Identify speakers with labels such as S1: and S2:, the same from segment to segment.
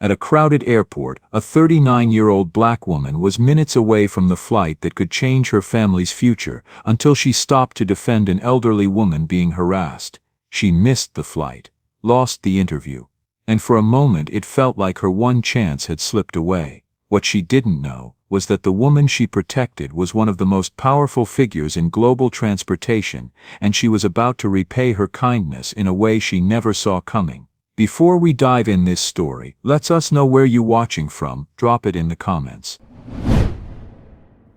S1: At a crowded airport, a 39-year-old black woman was minutes away from the flight that could change her family's future until she stopped to defend an elderly woman being harassed. She missed the flight, lost the interview, and for a moment it felt like her one chance had slipped away. What she didn't know was that the woman she protected was one of the most powerful figures in global transportation, and she was about to repay her kindness in a way she never saw coming. Before we dive in this story, let us know where you're watching from. Drop it in the comments.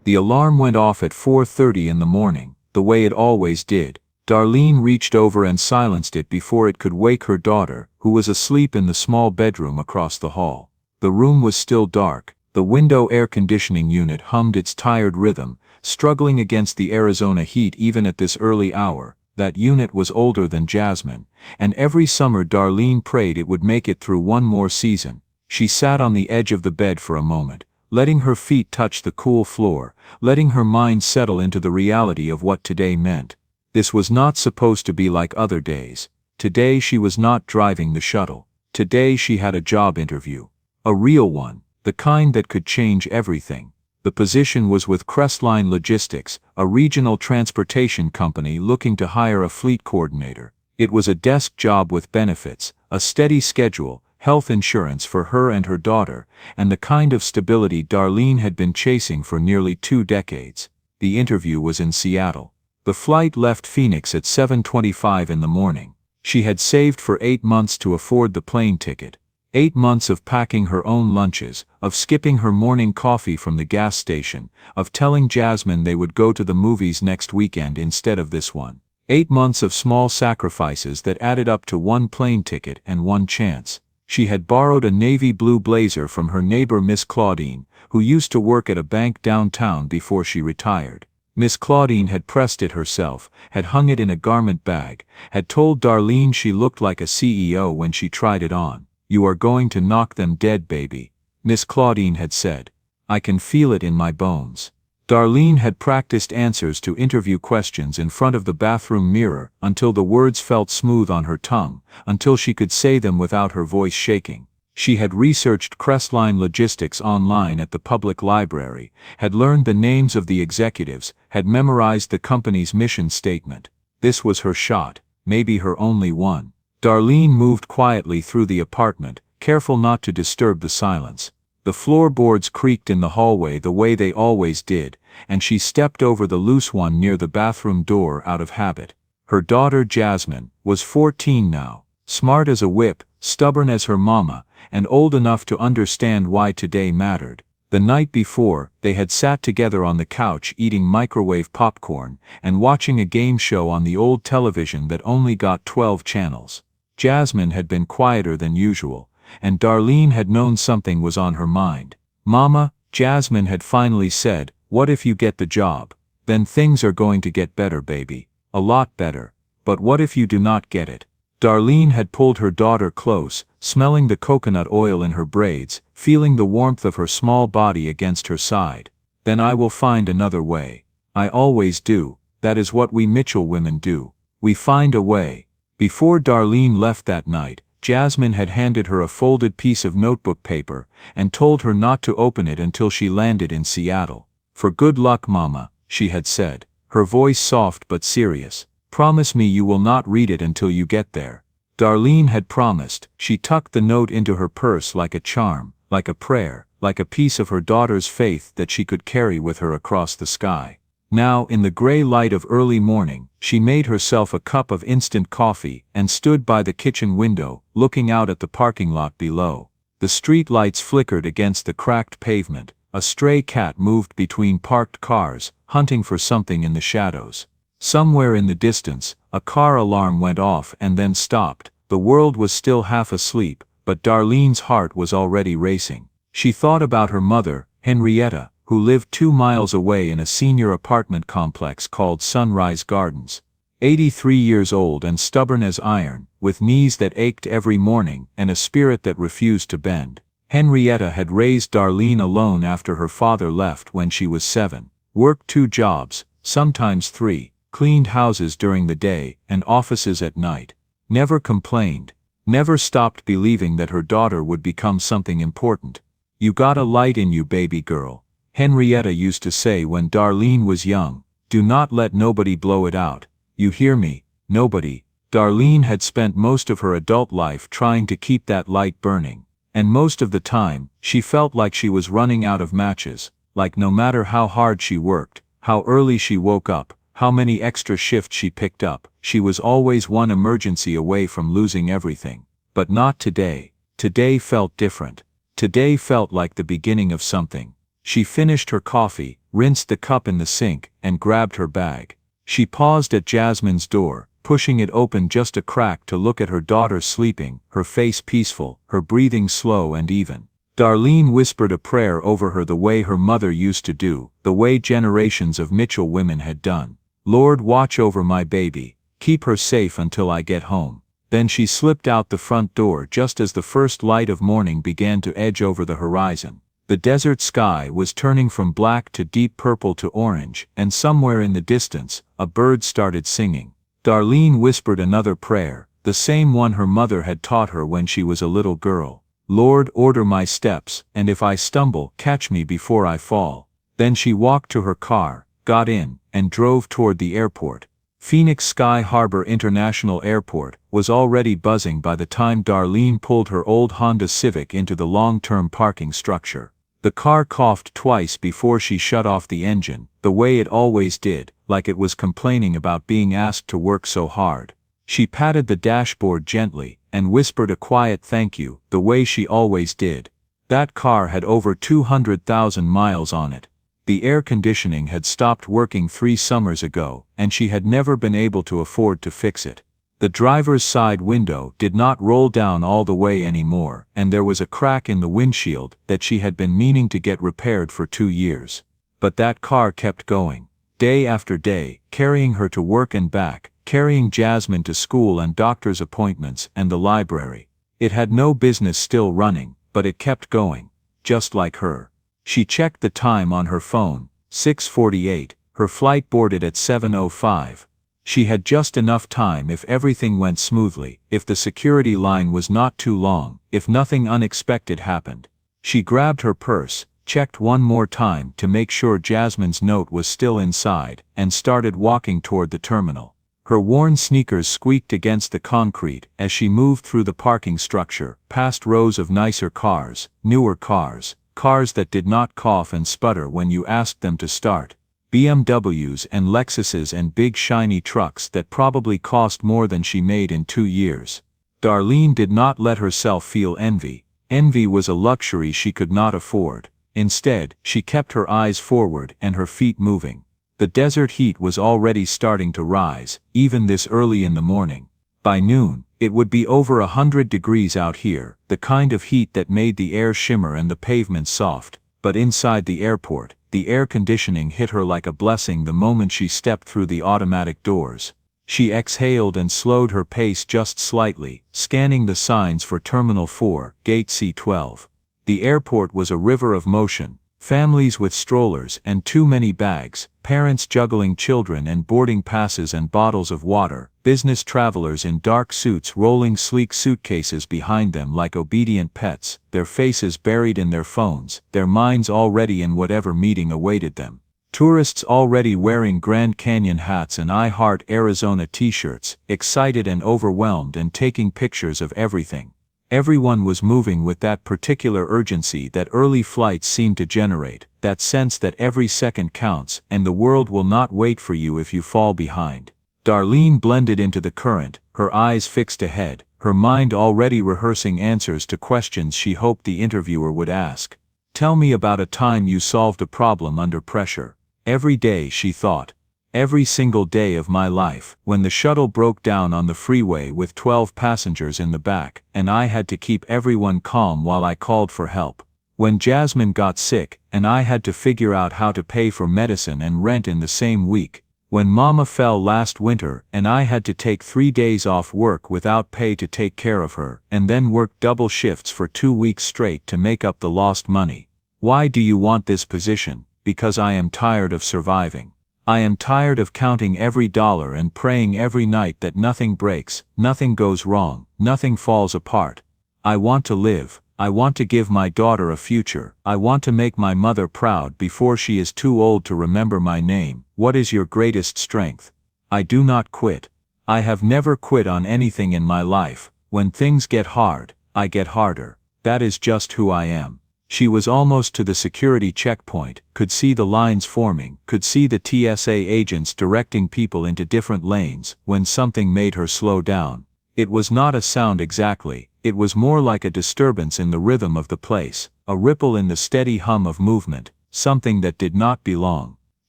S1: The alarm went off at 4:30 in the morning, the way it always did. Darlene reached over and silenced it before it could wake her daughter, who was asleep in the small bedroom across the hall. The room was still dark. The window air conditioning unit hummed its tired rhythm, struggling against the Arizona heat even at this early hour. That unit was older than Jasmine, and every summer Darlene prayed it would make it through one more season. She sat on the edge of the bed for a moment, letting her feet touch the cool floor, letting her mind settle into the reality of what today meant. This was not supposed to be like other days. Today she was not driving the shuttle. Today she had a job interview. A real one, the kind that could change everything. The position was with Crestline Logistics, a regional transportation company looking to hire a fleet coordinator. It was a desk job with benefits, a steady schedule, health insurance for her and her daughter, and the kind of stability Darlene had been chasing for nearly 2 decades. The interview was in Seattle. The flight left Phoenix at 7:25 in the morning. She had saved for 8 months to afford the plane ticket. 8 months of packing her own lunches, of skipping her morning coffee from the gas station, of telling Jasmine they would go to the movies next weekend instead of this one. 8 months of small sacrifices that added up to 1 plane ticket and 1 chance. She had borrowed a navy blue blazer from her neighbor Miss Claudine, who used to work at a bank downtown before she retired. Miss Claudine had pressed it herself, had hung it in a garment bag, had told Darlene she looked like a CEO when she tried it on. "You are going to knock them dead, baby," Miss Claudine had said. "I can feel it in my bones." Darlene had practiced answers to interview questions in front of the bathroom mirror until the words felt smooth on her tongue, until she could say them without her voice shaking. She had researched Crestline Logistics online at the public library, had learned the names of the executives, had memorized the company's mission statement. This was her shot, maybe her only one. Darlene moved quietly through the apartment, careful not to disturb the silence. The floorboards creaked in the hallway the way they always did, and she stepped over the loose one near the bathroom door out of habit. Her daughter Jasmine was 14 now, smart as a whip, stubborn as her mama, and old enough to understand why today mattered. The night before, they had sat together on the couch eating microwave popcorn and watching a game show on the old television that only got 12 channels. Jasmine had been quieter than usual, and Darlene had known something was on her mind. "Mama," Jasmine had finally said, "what if you get the job? Then things are going to get better, baby. A lot better. But what if you do not get it?" Darlene had pulled her daughter close, smelling the coconut oil in her braids, feeling the warmth of her small body against her side. "Then I will find another way. I always do. That is what we Mitchell women do. We find a way." Before Darlene left that night, Jasmine had handed her a folded piece of notebook paper and told her not to open it until she landed in Seattle. "For good luck, Mama," she had said, her voice soft but serious. "Promise me you will not read it until you get there." Darlene had promised. She tucked the note into her purse like a charm, like a prayer, like a piece of her daughter's faith that she could carry with her across the sky. Now, in the gray light of early morning, she made herself a cup of instant coffee and stood by the kitchen window, looking out at the parking lot below. The street lights flickered against the cracked pavement. A stray cat moved between parked cars, hunting for something in the shadows. Somewhere in the distance, a car alarm went off and then stopped. The world was still half asleep, but Darlene's heart was already racing. She thought about her mother, Henrietta, who lived 2 miles away in a senior apartment complex called Sunrise Gardens. 83 years old and stubborn as iron, with knees that ached every morning and a spirit that refused to bend. Henrietta had raised Darlene alone after her father left when she was 7, worked 2 jobs, sometimes 3, cleaned houses during the day and offices at night. Never complained, never stopped believing that her daughter would become something important. "You got a light in you, baby girl," Henrietta used to say when Darlene was young. "Do not let nobody blow it out. You hear me? Nobody." Darlene had spent most of her adult life trying to keep that light burning. And most of the time, she felt like she was running out of matches, like no matter how hard she worked, how early she woke up, how many extra shifts she picked up, she was always one emergency away from losing everything. But not today. Today felt different. Today felt like the beginning of something. She finished her coffee, rinsed the cup in the sink, and grabbed her bag. She paused at Jasmine's door, pushing it open just a crack to look at her daughter sleeping, her face peaceful, her breathing slow and even. Darlene whispered a prayer over her the way her mother used to do, the way generations of Mitchell women had done. "Lord, watch over my baby. Keep her safe until I get home." Then she slipped out the front door just as the first light of morning began to edge over the horizon. The desert sky was turning from black to deep purple to orange, and somewhere in the distance, a bird started singing. Darlene whispered another prayer, the same one her mother had taught her when she was a little girl. "Lord, order my steps, and if I stumble, catch me before I fall." Then she walked to her car, got in, and drove toward the airport. Phoenix Sky Harbor International Airport was already buzzing by the time Darlene pulled her old Honda Civic into the long-term parking structure. The car coughed twice before she shut off the engine, the way it always did, like it was complaining about being asked to work so hard. She patted the dashboard gently, and whispered a quiet thank you, the way she always did. That car had over 200,000 miles on it. The air conditioning had stopped working 3 summers ago, and she had never been able to afford to fix it. The driver's side window did not roll down all the way anymore, and there was a crack in the windshield that she had been meaning to get repaired for 2 years. But that car kept going. Day after day, carrying her to work and back, carrying Jasmine to school and doctor's appointments and the library. It had no business still running, but it kept going. Just like her. She checked the time on her phone, 6:48, her flight boarded at 7:05. She had just enough time if everything went smoothly, if the security line was not too long, if nothing unexpected happened. She grabbed her purse, checked one more time to make sure Jasmine's note was still inside, and started walking toward the terminal. Her worn sneakers squeaked against the concrete as she moved through the parking structure, past rows of nicer cars, newer cars. Cars that did not cough and sputter when you asked them to start. BMWs and Lexuses and big shiny trucks that probably cost more than she made in 2 years. Darlene did not let herself feel envy. Envy was a luxury she could not afford. Instead, she kept her eyes forward and her feet moving. The desert heat was already starting to rise, even this early in the morning. By noon, it would be over 100 degrees out here, the kind of heat that made the air shimmer and the pavement soft. But inside the airport, the air conditioning hit her like a blessing the moment she stepped through the automatic doors. She exhaled and slowed her pace just slightly, scanning the signs for Terminal 4, Gate C12. The airport was a river of motion. Families with strollers and too many bags, parents juggling children and boarding passes and bottles of water, business travelers in dark suits rolling sleek suitcases behind them like obedient pets, their faces buried in their phones, their minds already in whatever meeting awaited them. Tourists already wearing Grand Canyon hats and I Heart Arizona t-shirts, excited and overwhelmed and taking pictures of everything. Everyone was moving with that particular urgency that early flights seem to generate, that sense that every second counts and the world will not wait for you if you fall behind. Darlene blended into the current, her eyes fixed ahead, her mind already rehearsing answers to questions she hoped the interviewer would ask. "Tell me about a time you solved a problem under pressure." Every day, she thought. Every single day of my life, when the shuttle broke down on the freeway with 12 passengers in the back, and I had to keep everyone calm while I called for help. When Jasmine got sick, and I had to figure out how to pay for medicine and rent in the same week. When Mama fell last winter, and I had to take 3 days off work without pay to take care of her, and then work double shifts for 2 weeks straight to make up the lost money. Why do you want this position? Because I am tired of surviving. I am tired of counting every dollar and praying every night that nothing breaks, nothing goes wrong, nothing falls apart. I want to live. I want to give my daughter a future. I want to make my mother proud before she is too old to remember my name. What is your greatest strength? I do not quit. I have never quit on anything in my life. When things get hard, I get harder. That is just who I am. She was almost to the security checkpoint, could see the lines forming, could see the TSA agents directing people into different lanes, when something made her slow down. It was not a sound exactly, it was more like a disturbance in the rhythm of the place, a ripple in the steady hum of movement, something that did not belong.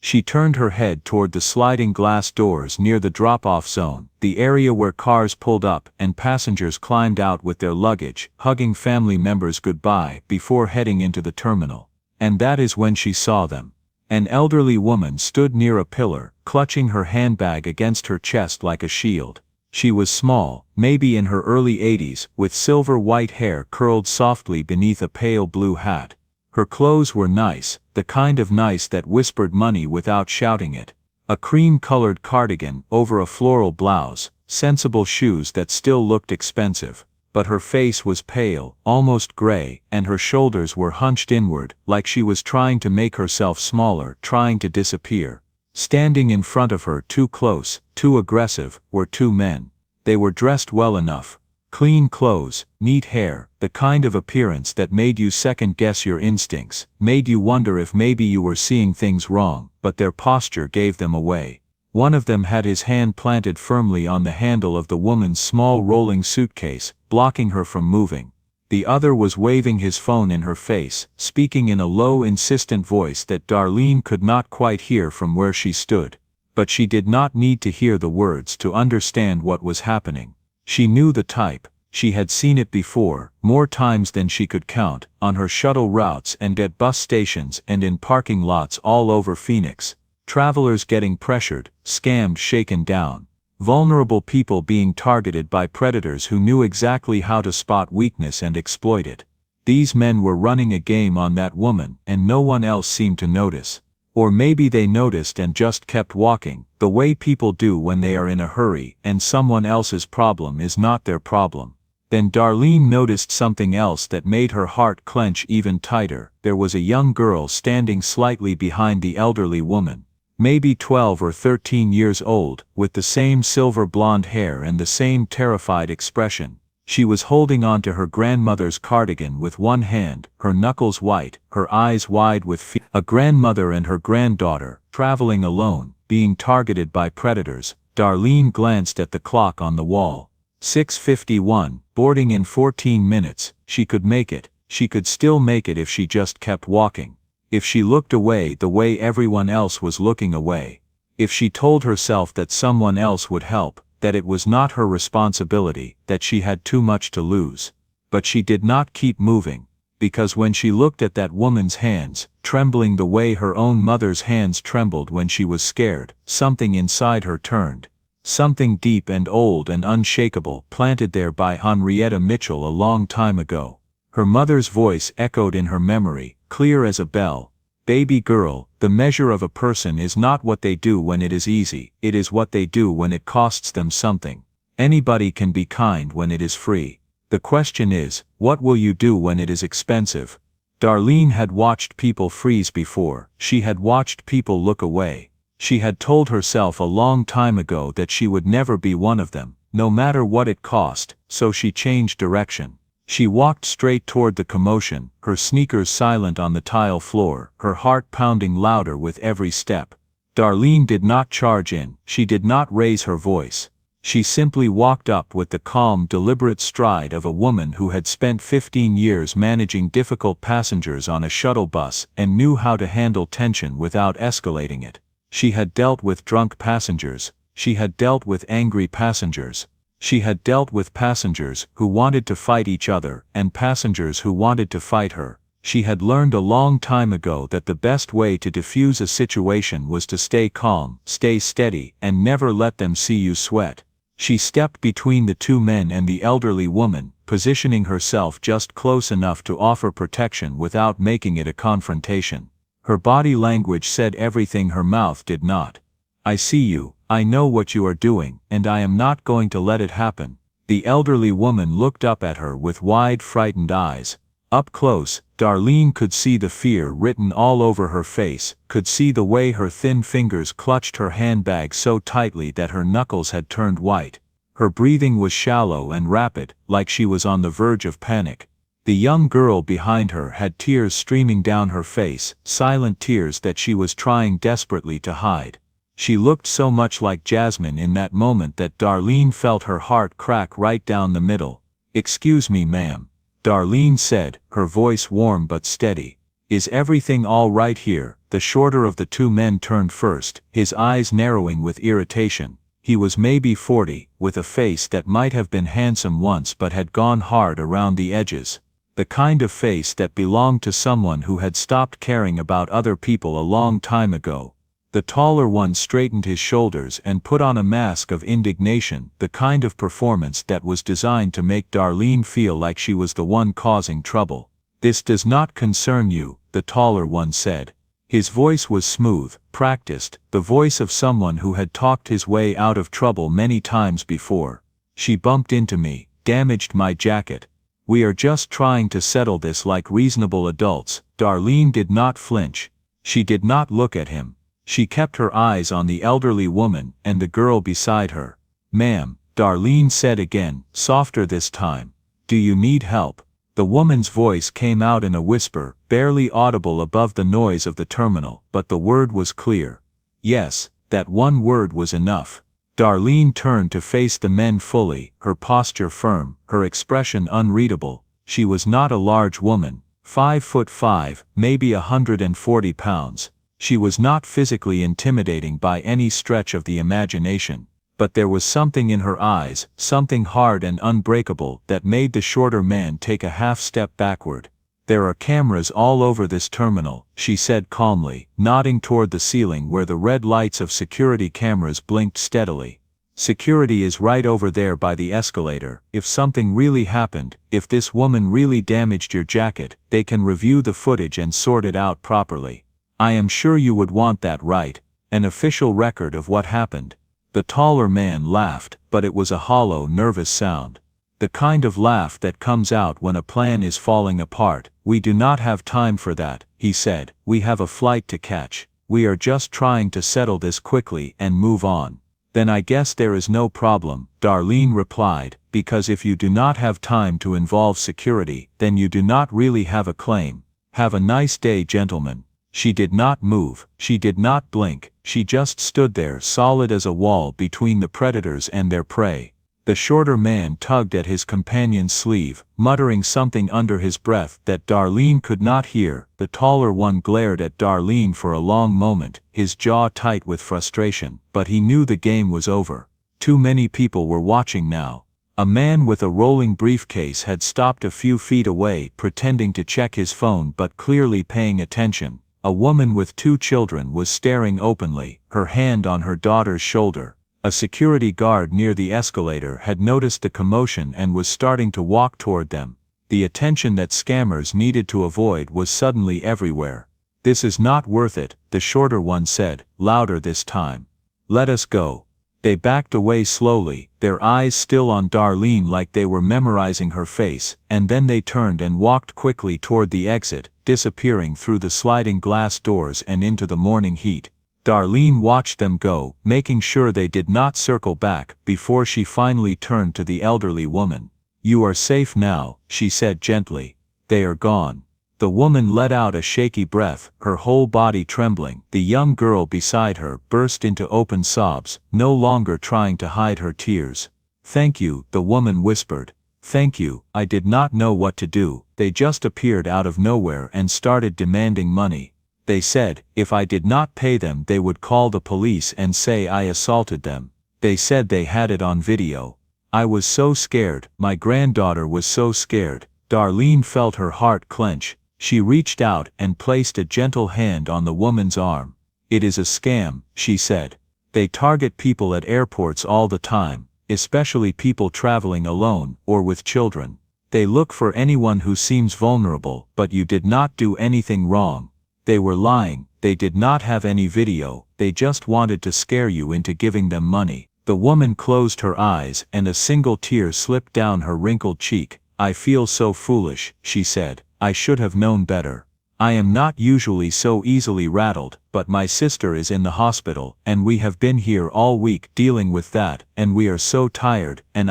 S1: She turned her head toward the sliding glass doors near the drop-off zone, the area where cars pulled up and passengers climbed out with their luggage, hugging family members goodbye before heading into the terminal. And that is when she saw them. An elderly woman stood near a pillar, clutching her handbag against her chest like a shield. She was small, maybe in her early 80s, with silver-white hair curled softly beneath a pale blue hat. Her clothes were nice, the kind of nice that whispered money without shouting it. A cream-colored cardigan over a floral blouse, sensible shoes that still looked expensive. But her face was pale, almost gray, and her shoulders were hunched inward, like she was trying to make herself smaller, trying to disappear. Standing in front of her, too close, too aggressive, were two men. They were dressed well enough. Clean clothes, neat hair, the kind of appearance that made you second-guess your instincts, made you wonder if maybe you were seeing things wrong, but their posture gave them away. One of them had his hand planted firmly on the handle of the woman's small rolling suitcase, blocking her from moving. The other was waving his phone in her face, speaking in a low, insistent voice that Darlene could not quite hear from where she stood. But she did not need to hear the words to understand what was happening. She knew the type. She had seen it before, more times than she could count, on her shuttle routes and at bus stations and in parking lots all over Phoenix. Travelers getting pressured, scammed, shaken down. Vulnerable people being targeted by predators who knew exactly how to spot weakness and exploit it. These men were running a game on that woman, and no one else seemed to notice. Or maybe they noticed and just kept walking, the way people do when they are in a hurry and someone else's problem is not their problem. Then Darlene noticed something else that made her heart clench even tighter. There was a young girl standing slightly behind the elderly woman. Maybe 12 or 13 years old, with the same silver blonde hair and the same terrified expression. She was holding on to her grandmother's cardigan with one hand, her knuckles white, her eyes wide with fear. A grandmother and her granddaughter, traveling alone, being targeted by predators. Darlene glanced at the clock on the wall. 6:51, boarding in 14 minutes, she could make it. She could still make it if she just kept walking. If she looked away the way everyone else was looking away. If she told herself that someone else would help, that it was not her responsibility, that she had too much to lose. But she did not keep moving, because when she looked at that woman's hands, trembling the way her own mother's hands trembled when she was scared, something inside her turned. Something deep and old and unshakable, planted there by Henrietta Mitchell a long time ago. Her mother's voice echoed in her memory, clear as a bell. Baby girl, the measure of a person is not what they do when it is easy, it is what they do when it costs them something. Anybody can be kind when it is free. The question is, what will you do when it is expensive? Darlene had watched people freeze before, she had watched people look away. She had told herself a long time ago that she would never be one of them, no matter what it cost, so she changed direction. She walked straight toward the commotion, her sneakers silent on the tile floor, her heart pounding louder with every step. Darlene did not charge in, she did not raise her voice. She simply walked up with the calm, deliberate stride of a woman who had spent 15 years managing difficult passengers on a shuttle bus and knew how to handle tension without escalating it. She had dealt with drunk passengers, she had dealt with angry passengers. She had dealt with passengers who wanted to fight each other and passengers who wanted to fight her. She had learned a long time ago that the best way to diffuse a situation was to stay calm, stay steady, and never let them see you sweat. She stepped between the two men and the elderly woman, positioning herself just close enough to offer protection without making it a confrontation. Her body language said everything her mouth did not. I see you, I know what you are doing, and I am not going to let it happen. The elderly woman looked up at her with wide, frightened eyes. Up close, Darlene could see the fear written all over her face, could see the way her thin fingers clutched her handbag so tightly that her knuckles had turned white. Her breathing was shallow and rapid, like she was on the verge of panic. The young girl behind her had tears streaming down her face, silent tears that she was trying desperately to hide. She looked so much like Jasmine in that moment that Darlene felt her heart crack right down the middle. "Excuse me, ma'am," Darlene said, her voice warm but steady. "Is everything all right here?" The shorter of the two men turned first, his eyes narrowing with irritation. He was maybe 40, with a face that might have been handsome once but had gone hard around the edges. The kind of face that belonged to someone who had stopped caring about other people a long time ago. The taller one straightened his shoulders and put on a mask of indignation, the kind of performance that was designed to make Darlene feel like she was the one causing trouble. "This does not concern you," the taller one said. His voice was smooth, practiced, the voice of someone who had talked his way out of trouble many times before. "She bumped into me, damaged my jacket. We are just trying to settle this like reasonable adults." Darlene did not flinch. She did not look at him. She kept her eyes on the elderly woman and the girl beside her. "Ma'am," Darlene said again, softer this time. "Do you need help?" The woman's voice came out in a whisper, barely audible above the noise of the terminal, but the word was clear. Yes, that one word was enough. Darlene turned to face the men fully, her posture firm, her expression unreadable. She was not a large woman, 5'5", maybe 140 pounds. She was not physically intimidating by any stretch of the imagination, but there was something in her eyes, something hard and unbreakable, that made the shorter man take a half step backward. "There are cameras all over this terminal," she said calmly, nodding toward the ceiling where the red lights of security cameras blinked steadily. "Security is right over there by the escalator. If something really happened, if this woman really damaged your jacket, they can review the footage and sort it out properly. I am sure you would want that, right? An official record of what happened." The taller man laughed, but it was a hollow, nervous sound. The kind of laugh that comes out when a plan is falling apart. "We do not have time for that," he said. "We have a flight to catch. We are just trying to settle this quickly and move on." "Then I guess there is no problem," Darlene replied, "because if you do not have time to involve security, then you do not really have a claim. Have a nice day, gentlemen." She did not move, she did not blink, she just stood there solid as a wall between the predators and their prey. The shorter man tugged at his companion's sleeve, muttering something under his breath that Darlene could not hear. The taller one glared at Darlene for a long moment, his jaw tight with frustration, but he knew the game was over. Too many people were watching now. A man with a rolling briefcase had stopped a few feet away, pretending to check his phone but clearly paying attention. A woman with 2 children was staring openly, her hand on her daughter's shoulder. A security guard near the escalator had noticed the commotion and was starting to walk toward them. The attention that scammers needed to avoid was suddenly everywhere. "This is not worth it," the shorter one said, louder this time. "Let us go." They backed away slowly, their eyes still on Darlene like they were memorizing her face, and then they turned and walked quickly toward the exit, disappearing through the sliding glass doors and into the morning heat. Darlene watched them go, making sure they did not circle back, before she finally turned to the elderly woman. "You are safe now," she said gently. "They are gone." The woman let out a shaky breath, her whole body trembling. The young girl beside her burst into open sobs, no longer trying to hide her tears. "Thank you," the woman whispered. "Thank you, I did not know what to do. They just appeared out of nowhere and started demanding money. They said, if I did not pay them they would call the police and say I assaulted them. They said they had it on video. I was so scared, my granddaughter was so scared." Darlene felt her heart clench. She reached out and placed a gentle hand on the woman's arm. "It is a scam," she said. "They target people at airports all the time, especially people traveling alone or with children. They look for anyone who seems vulnerable, but you did not do anything wrong." "They were lying," They did not have any video, they just wanted to scare you into giving them money. The woman closed her eyes and a single tear slipped down her wrinkled cheek. I feel so foolish, she said. I should have known better. I am not usually so easily rattled, but my sister is in the hospital, and we have been here all week dealing with that, and we are so tired, and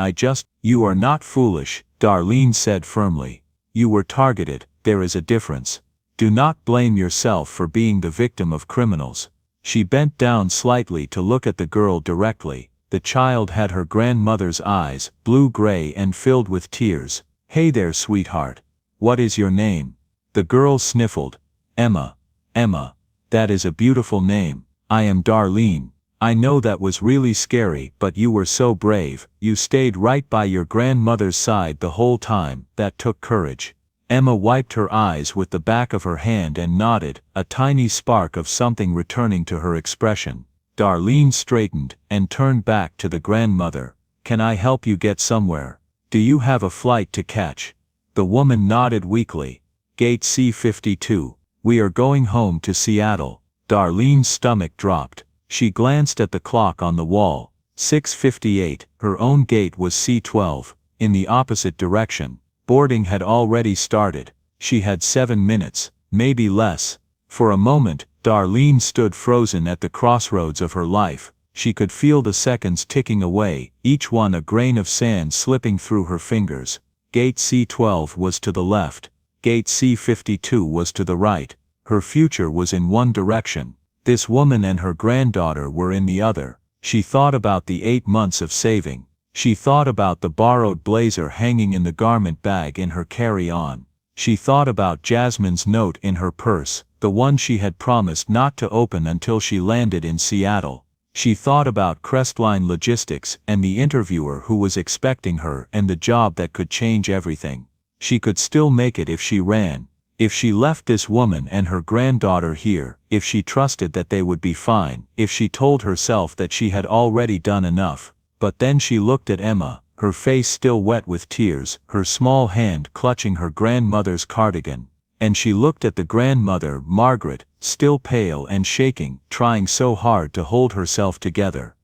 S1: You are not foolish, Darlene said firmly. You were targeted, there is a difference. Do not blame yourself for being the victim of criminals. She bent down slightly to look at the girl directly. The child had her grandmother's eyes, blue-gray and filled with tears. Hey there, sweetheart. What is your name? The girl sniffled. Emma. Emma. That is a beautiful name. I am Darlene. I know that was really scary, but you were so brave. You stayed right by your grandmother's side the whole time. That took courage. Emma wiped her eyes with the back of her hand and nodded, a tiny spark of something returning to her expression. Darlene straightened and turned back to the grandmother. Can I help you get somewhere? Do you have a flight to catch? The woman nodded weakly. Gate C-52. We are going home to Seattle. Darlene's stomach dropped. She glanced at the clock on the wall. 6:58. Her own gate was C-12, in the opposite direction. Boarding had already started. She had 7 minutes, maybe less. For a moment, Darlene stood frozen at the crossroads of her life. She could feel the seconds ticking away, each one a grain of sand slipping through her fingers. Gate C-12 was to the left. Gate C-52 was to the right. Her future was in one direction. This woman and her granddaughter were in the other. She thought about the 8 months of saving. She thought about the borrowed blazer hanging in the garment bag in her carry-on. She thought about Jasmine's note in her purse, the one she had promised not to open until she landed in Seattle. She thought about Crestline Logistics and the interviewer who was expecting her and the job that could change everything. She could still make it if she ran. If she left this woman and her granddaughter here, if she trusted that they would be fine, if she told herself that she had already done enough. But then she looked at Emma, her face still wet with tears, her small hand clutching her grandmother's cardigan. And she looked at the grandmother, Margaret, still pale and shaking, trying so hard to hold herself together.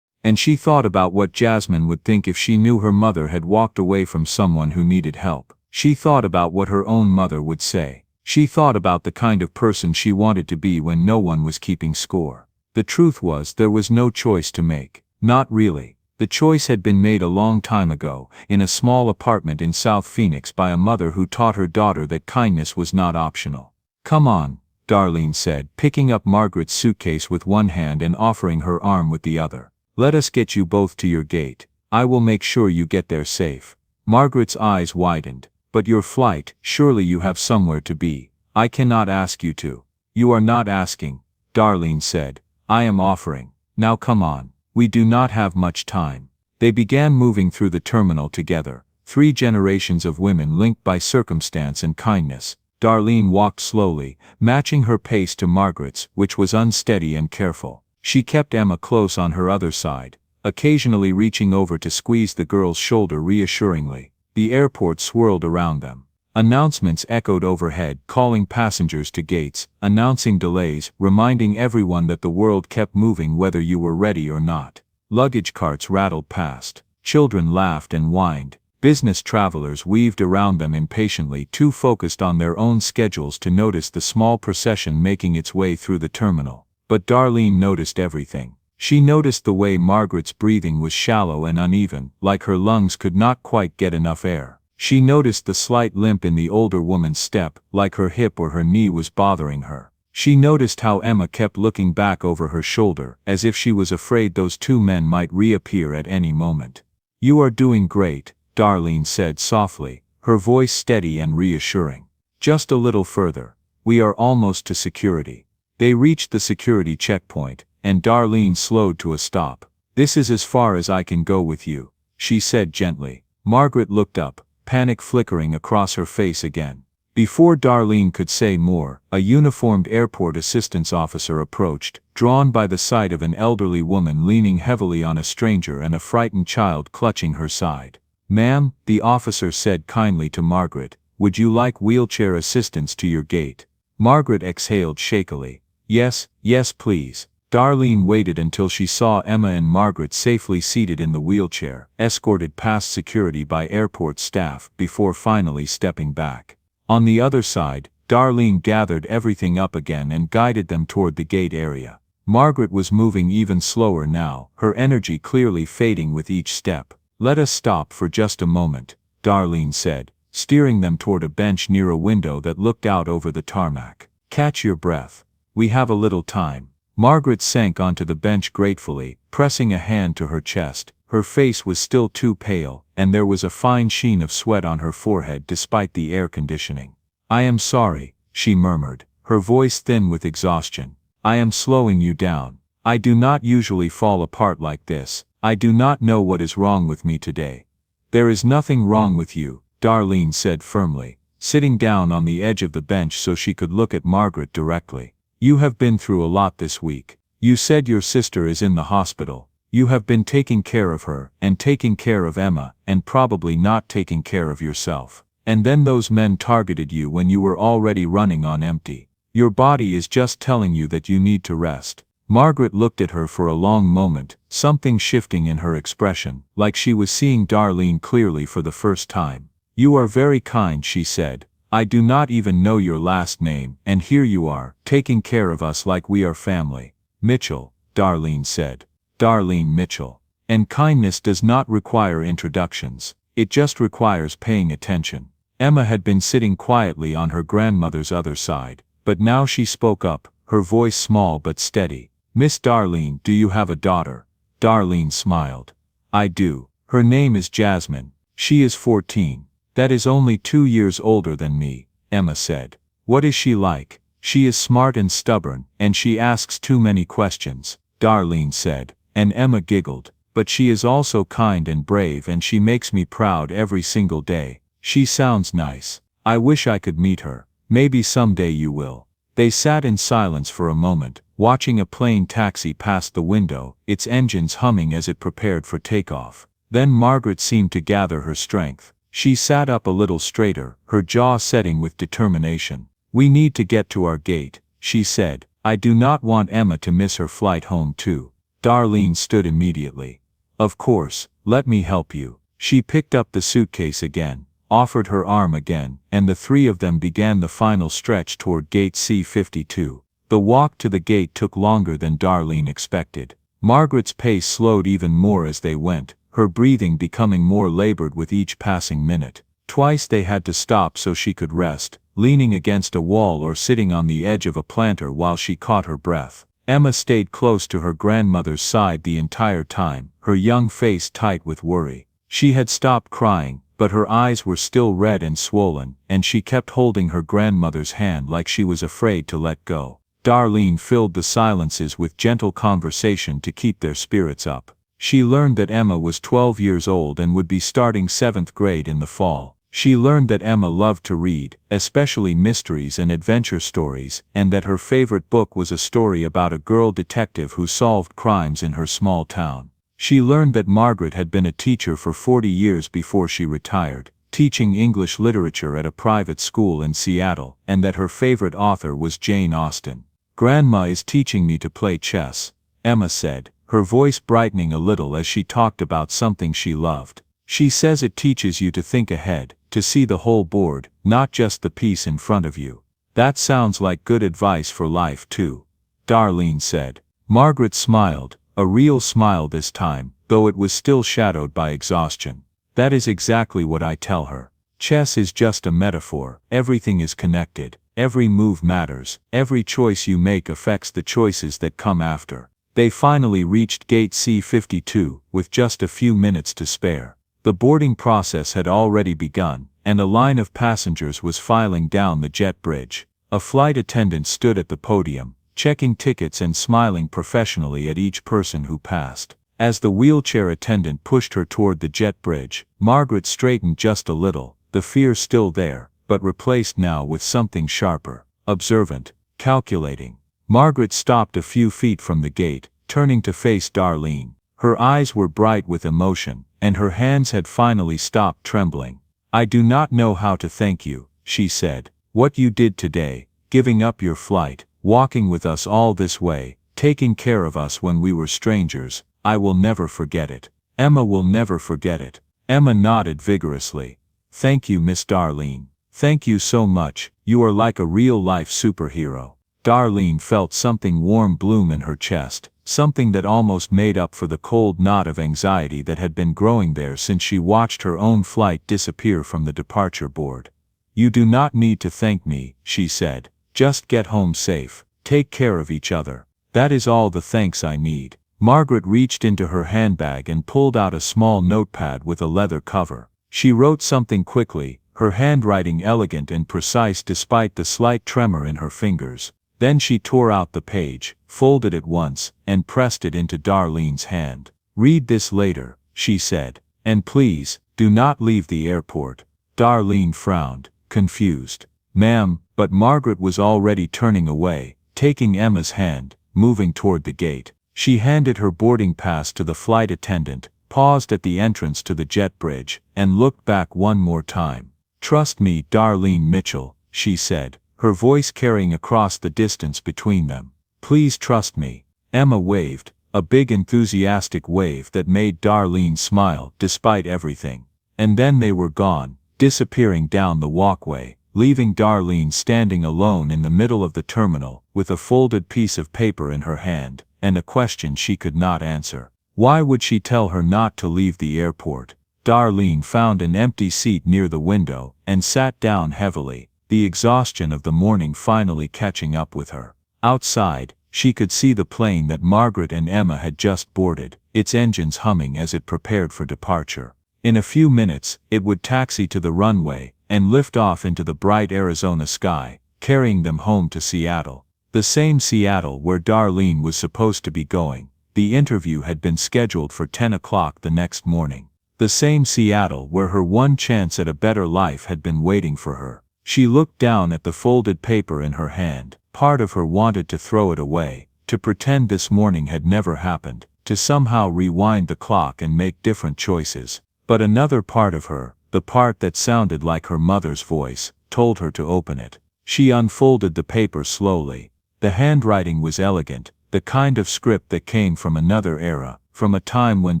S1: And she thought about what Jasmine would think if she knew her mother had walked away from someone who needed help. She thought about what her own mother would say. She thought about the kind of person she wanted to be when no one was keeping score. The truth was there was no choice to make. Not really. The choice had been made a long time ago, in a small apartment in South Phoenix by a mother who taught her daughter that kindness was not optional. Come on, Darlene said, picking up Margaret's suitcase with one hand and offering her arm with the other. Let us get you both to your gate. I will make sure you get there safe. Margaret's eyes widened. But your flight, surely you have somewhere to be. I cannot ask you to. You are not asking, Darlene said. I am offering. Now come on. We do not have much time. They began moving through the terminal together, 3 generations of women linked by circumstance and kindness. Darlene walked slowly, matching her pace to Margaret's, which was unsteady and careful. She kept Emma close on her other side, occasionally reaching over to squeeze the girl's shoulder reassuringly. The airport swirled around them. Announcements echoed overhead, calling passengers to gates, announcing delays, reminding everyone that the world kept moving whether you were ready or not. Luggage carts rattled past. Children laughed and whined. Business travelers weaved around them impatiently, too focused on their own schedules to notice the small procession making its way through the terminal. But Darlene noticed everything. She noticed the way Margaret's breathing was shallow and uneven, like her lungs could not quite get enough air. She noticed the slight limp in the older woman's step, like her hip or her knee was bothering her. She noticed how Emma kept looking back over her shoulder, as if she was afraid those 2 men might reappear at any moment. You are doing great, Darlene said softly, her voice steady and reassuring. Just a little further. We are almost to security. They reached the security checkpoint, and Darlene slowed to a stop. This is as far as I can go with you, she said gently. Margaret looked up, panic flickering across her face again. Before Darlene could say more, a uniformed airport assistance officer approached, drawn by the sight of an elderly woman leaning heavily on a stranger and a frightened child clutching her side. Ma'am, the officer said kindly to Margaret, would you like wheelchair assistance to your gate? Margaret exhaled shakily. Yes, yes please. Darlene waited until she saw Emma and Margaret safely seated in the wheelchair, escorted past security by airport staff before finally stepping back. On the other side, Darlene gathered everything up again and guided them toward the gate area. Margaret was moving even slower now, her energy clearly fading with each step. Let us stop for just a moment, Darlene said, steering them toward a bench near a window that looked out over the tarmac. Catch your breath. We have a little time. Margaret sank onto the bench gratefully, pressing a hand to her chest. Her face was still too pale, and there was a fine sheen of sweat on her forehead despite the air conditioning. I am sorry, she murmured, her voice thin with exhaustion. I am slowing you down. I do not usually fall apart like this. I do not know what is wrong with me today. There is nothing wrong with you, Darlene said firmly, sitting down on the edge of the bench so she could look at Margaret directly. You have been through a lot this week. You said your sister is in the hospital. You have been taking care of her, and taking care of Emma, and probably not taking care of yourself. And then those men targeted you when you were already running on empty. Your body is just telling you that you need to rest. Margaret looked at her for a long moment, something shifting in her expression, like she was seeing Darlene clearly for the first time. You are very kind, she said. I do not even know your last name, and here you are, taking care of us like we are family. Mitchell, Darlene said. Darlene Mitchell. And kindness does not require introductions. It just requires paying attention. Emma had been sitting quietly on her grandmother's other side, but now she spoke up, her voice small but steady. Miss Darlene, do you have a daughter? Darlene smiled. I do. Her name is Jasmine. She is 14. That is only 2 years older than me, Emma said. What is she like? She is smart and stubborn, and she asks too many questions, Darlene said, and Emma giggled. But she is also kind and brave, and she makes me proud every single day. She sounds nice. I wish I could meet her. Maybe someday you will. They sat in silence for a moment, watching a plane taxi past the window, its engines humming as it prepared for takeoff. Then Margaret seemed to gather her strength. She sat up a little straighter, her jaw setting with determination. We need to get to our gate, she said. I do not want Emma to miss her flight home too. Darlene stood immediately. Of course, let me help you. She picked up the suitcase again, offered her arm again, and the three of them began the final stretch toward gate C52. The walk to the gate took longer than Darlene expected. Margaret's pace slowed even more as they went, her breathing becoming more labored with each passing minute. Twice they had to stop so she could rest, leaning against a wall or sitting on the edge of a planter while she caught her breath. Emma stayed close to her grandmother's side the entire time, her young face tight with worry. She had stopped crying, but her eyes were still red and swollen, and she kept holding her grandmother's hand like she was afraid to let go. Darlene filled the silences with gentle conversation to keep their spirits up. She learned that Emma was 12 years old and would be starting 7th grade in the fall. She learned that Emma loved to read, especially mysteries and adventure stories, and that her favorite book was a story about a girl detective who solved crimes in her small town. She learned that Margaret had been a teacher for 40 years before she retired, teaching English literature at a private school in Seattle, and that her favorite author was Jane Austen. Grandma is teaching me to play chess, Emma said, her voice brightening a little as she talked about something she loved. She says it teaches you to think ahead, to see the whole board, not just the piece in front of you. That sounds like good advice for life too, Darlene said. Margaret smiled, a real smile this time, though it was still shadowed by exhaustion. That is exactly what I tell her. Chess is just a metaphor. Everything is connected. Every move matters. Every choice you make affects the choices that come after. They finally reached gate C52, with just a few minutes to spare. The boarding process had already begun, and a line of passengers was filing down the jet bridge. A flight attendant stood at the podium, checking tickets and smiling professionally at each person who passed. As the wheelchair attendant pushed her toward the jet bridge, Margaret straightened just a little, the fear still there, but replaced now with something sharper, observant, calculating. Margaret stopped a few feet from the gate, turning to face Darlene. Her eyes were bright with emotion, and her hands had finally stopped trembling. I do not know how to thank you, she said. What you did today, giving up your flight, walking with us all this way, taking care of us when we were strangers. I will never forget it. Emma will never forget it. Emma nodded vigorously. Thank you, Miss Darlene. Thank you so much, you are like a real-life superhero. Darlene felt something warm bloom in her chest, something that almost made up for the cold knot of anxiety that had been growing there since she watched her own flight disappear from the departure board. You do not need to thank me, she said. Just get home safe, take care of each other. That is all the thanks I need. Margaret reached into her handbag and pulled out a small notepad with a leather cover. She wrote something quickly, her handwriting elegant and precise despite the slight tremor in her fingers. Then she tore out the page, folded it once, and pressed it into Darlene's hand. Read this later, she said. And please, do not leave the airport. Darlene frowned, confused. Ma'am, but Margaret was already turning away, taking Emma's hand, moving toward the gate. She handed her boarding pass to the flight attendant, paused at the entrance to the jet bridge, and looked back one more time. Trust me, Darlene Mitchell, she said, her voice carrying across the distance between them. Please trust me. Emma waved, a big enthusiastic wave that made Darlene smile despite everything. And then they were gone, disappearing down the walkway, leaving Darlene standing alone in the middle of the terminal, with a folded piece of paper in her hand, and a question she could not answer. Why would she tell her not to leave the airport? Darlene found an empty seat near the window, and sat down heavily, the exhaustion of the morning finally catching up with her. Outside, she could see the plane that Margaret and Emma had just boarded, its engines humming as it prepared for departure. In a few minutes, it would taxi to the runway, and lift off into the bright Arizona sky, carrying them home to Seattle. The same Seattle where Darlene was supposed to be going. The interview had been scheduled for 10 o'clock the next morning. The same Seattle where her one chance at a better life had been waiting for her. She looked down at the folded paper in her hand. Part of her wanted to throw it away, to pretend this morning had never happened, to somehow rewind the clock and make different choices. But another part of her, the part that sounded like her mother's voice, told her to open it. She unfolded the paper slowly. The handwriting was elegant, the kind of script that came from another era, from a time when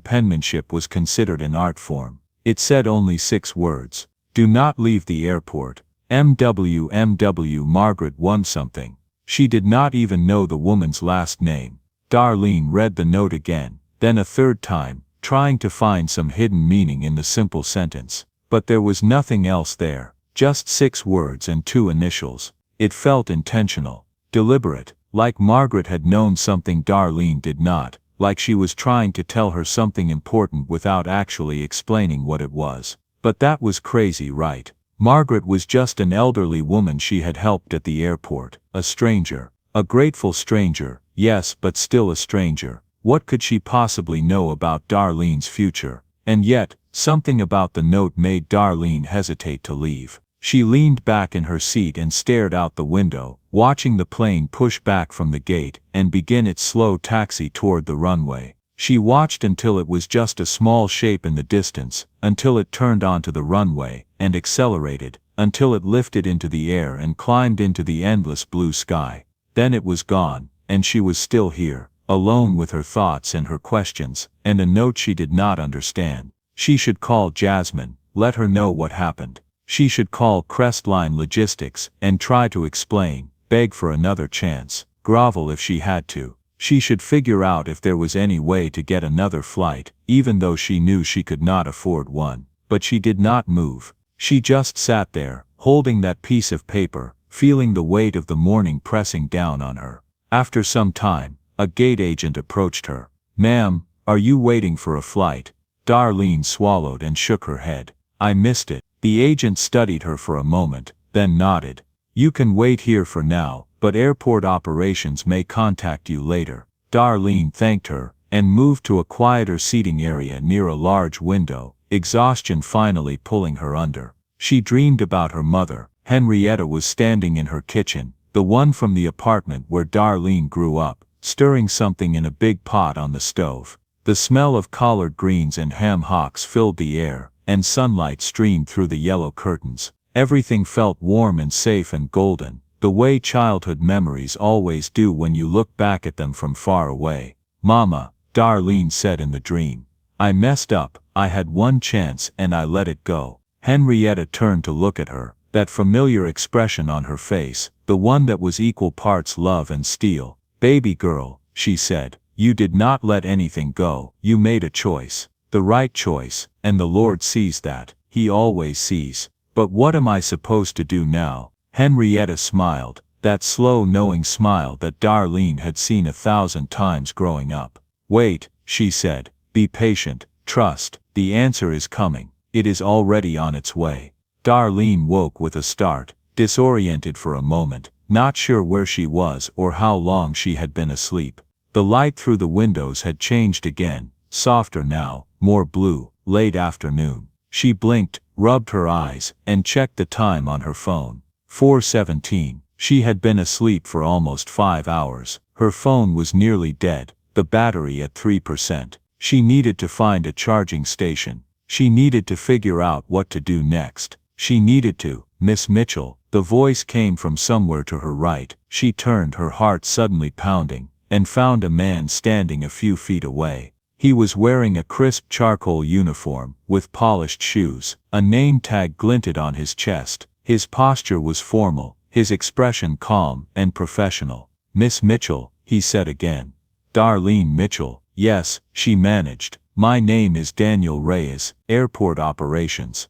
S1: penmanship was considered an art form. It said only 6 words. Do not leave the airport. MW Margaret won something. She did not even know the woman's last name. Darlene read the note again, then a third time, trying to find some hidden meaning in the simple sentence. But there was nothing else there, just 6 words and 2 initials. It felt intentional, deliberate, like Margaret had known something Darlene did not, like she was trying to tell her something important without actually explaining what it was. But that was crazy, right? Margaret was just an elderly woman she had helped at the airport, a stranger, a grateful stranger, yes, but still a stranger. What could she possibly know about Darlene's future? And yet, something about the note made Darlene hesitate to leave. She leaned back in her seat and stared out the window, watching the plane push back from the gate and begin its slow taxi toward the runway. She watched until it was just a small shape in the distance, until it turned onto the runway, and accelerated, until it lifted into the air and climbed into the endless blue sky. Then it was gone, and she was still here, alone with her thoughts and her questions, and a note she did not understand. She should call Jasmine, let her know what happened. She should call Crestline Logistics and try to explain, beg for another chance, grovel if she had to. She should figure out if there was any way to get another flight, even though she knew she could not afford one. But she did not move. She just sat there, holding that piece of paper, feeling the weight of the morning pressing down on her. After some time, a gate agent approached her. Ma'am, are you waiting for a flight? Darlene swallowed and shook her head. I missed it. The agent studied her for a moment, then nodded. You can wait here for now, but airport operations may contact you later. Darlene thanked her, and moved to a quieter seating area near a large window, exhaustion finally pulling her under. She dreamed about her mother. Henrietta was standing in her kitchen, the one from the apartment where Darlene grew up, stirring something in a big pot on the stove. The smell of collard greens and ham hocks filled the air, and sunlight streamed through the yellow curtains. Everything felt warm and safe and golden, the way childhood memories always do when you look back at them from far away. "Mama," Darlene said in the dream, "I messed up, I had one chance and I let it go." Henrietta turned to look at her, that familiar expression on her face, the one that was equal parts love and steel. "Baby girl," she said, "you did not let anything go, you made a choice. The right choice, and the Lord sees that, He always sees. But what am I supposed to do now?" Henrietta smiled, that slow knowing smile that Darlene had seen 1,000 times growing up. "Wait," she said, "be patient, trust, the answer is coming, it is already on its way." Darlene woke with a start, disoriented for a moment, not sure where she was or how long she had been asleep. The light through the windows had changed again, softer now, more blue, late afternoon. She blinked, rubbed her eyes, and checked the time on her phone. 4:17. She had been asleep for almost 5 hours. Her phone was nearly dead, the battery at 3%. She needed to find a charging station. She needed to figure out what to do next. She needed to. "Miss Mitchell," the voice came from somewhere to her right. She turned, her heart suddenly pounding, and found a man standing a few feet away. He was wearing a crisp charcoal uniform, with polished shoes. A name tag glinted on his chest. His posture was formal, his expression calm and professional. "Miss Mitchell," he said again. "Darlene Mitchell." "Yes," she managed. "My name is Daniel Reyes, Airport Operations.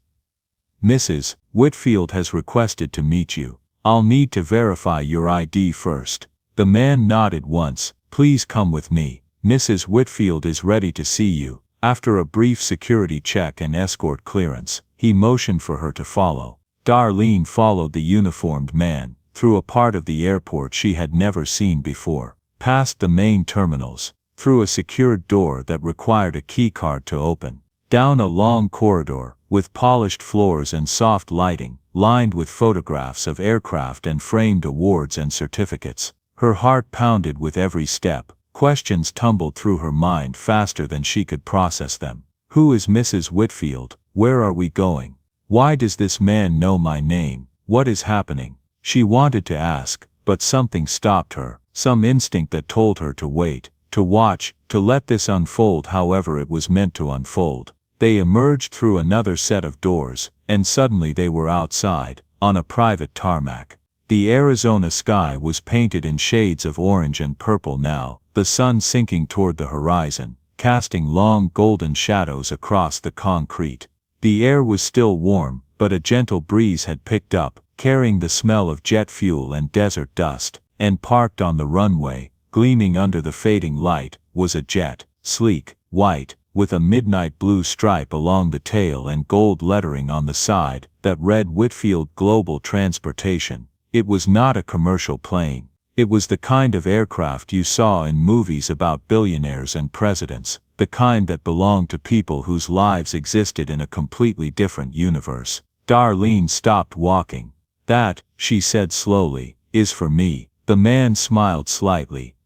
S1: Mrs. Whitfield has requested to meet you. I'll need to verify your ID first." The man nodded once. "Please come with me. Mrs. Whitfield is ready to see you." After a brief security check and escort clearance, he motioned for her to follow. Darlene followed the uniformed man, through a part of the airport she had never seen before, past the main terminals, through a secured door that required a keycard to open, down a long corridor, with polished floors and soft lighting, lined with photographs of aircraft and framed awards and certificates. Her heart pounded with every step. Questions tumbled through her mind faster than she could process them. Who is Mrs. Whitfield? Where are we going? Why does this man know my name? What is happening? She wanted to ask, but something stopped her, some instinct that told her to wait, to watch, to let this unfold however it was meant to unfold. They emerged through another set of doors, and suddenly they were outside, on a private tarmac. The Arizona sky was painted in shades of orange and purple now, the sun sinking toward the horizon, casting long golden shadows across the concrete. The air was still warm, but a gentle breeze had picked up, carrying the smell of jet fuel and desert dust, and parked on the runway, gleaming under the fading light, was a jet, sleek, white, with a midnight blue stripe along the tail and gold lettering on the side that read Whitfield Global Transportation. It was not a commercial plane. It was the kind of aircraft you saw in movies about billionaires and presidents, the kind that belonged to people whose lives existed in a completely different universe. Darlene stopped walking. "That," she said slowly, "is for me." The man smiled slightly.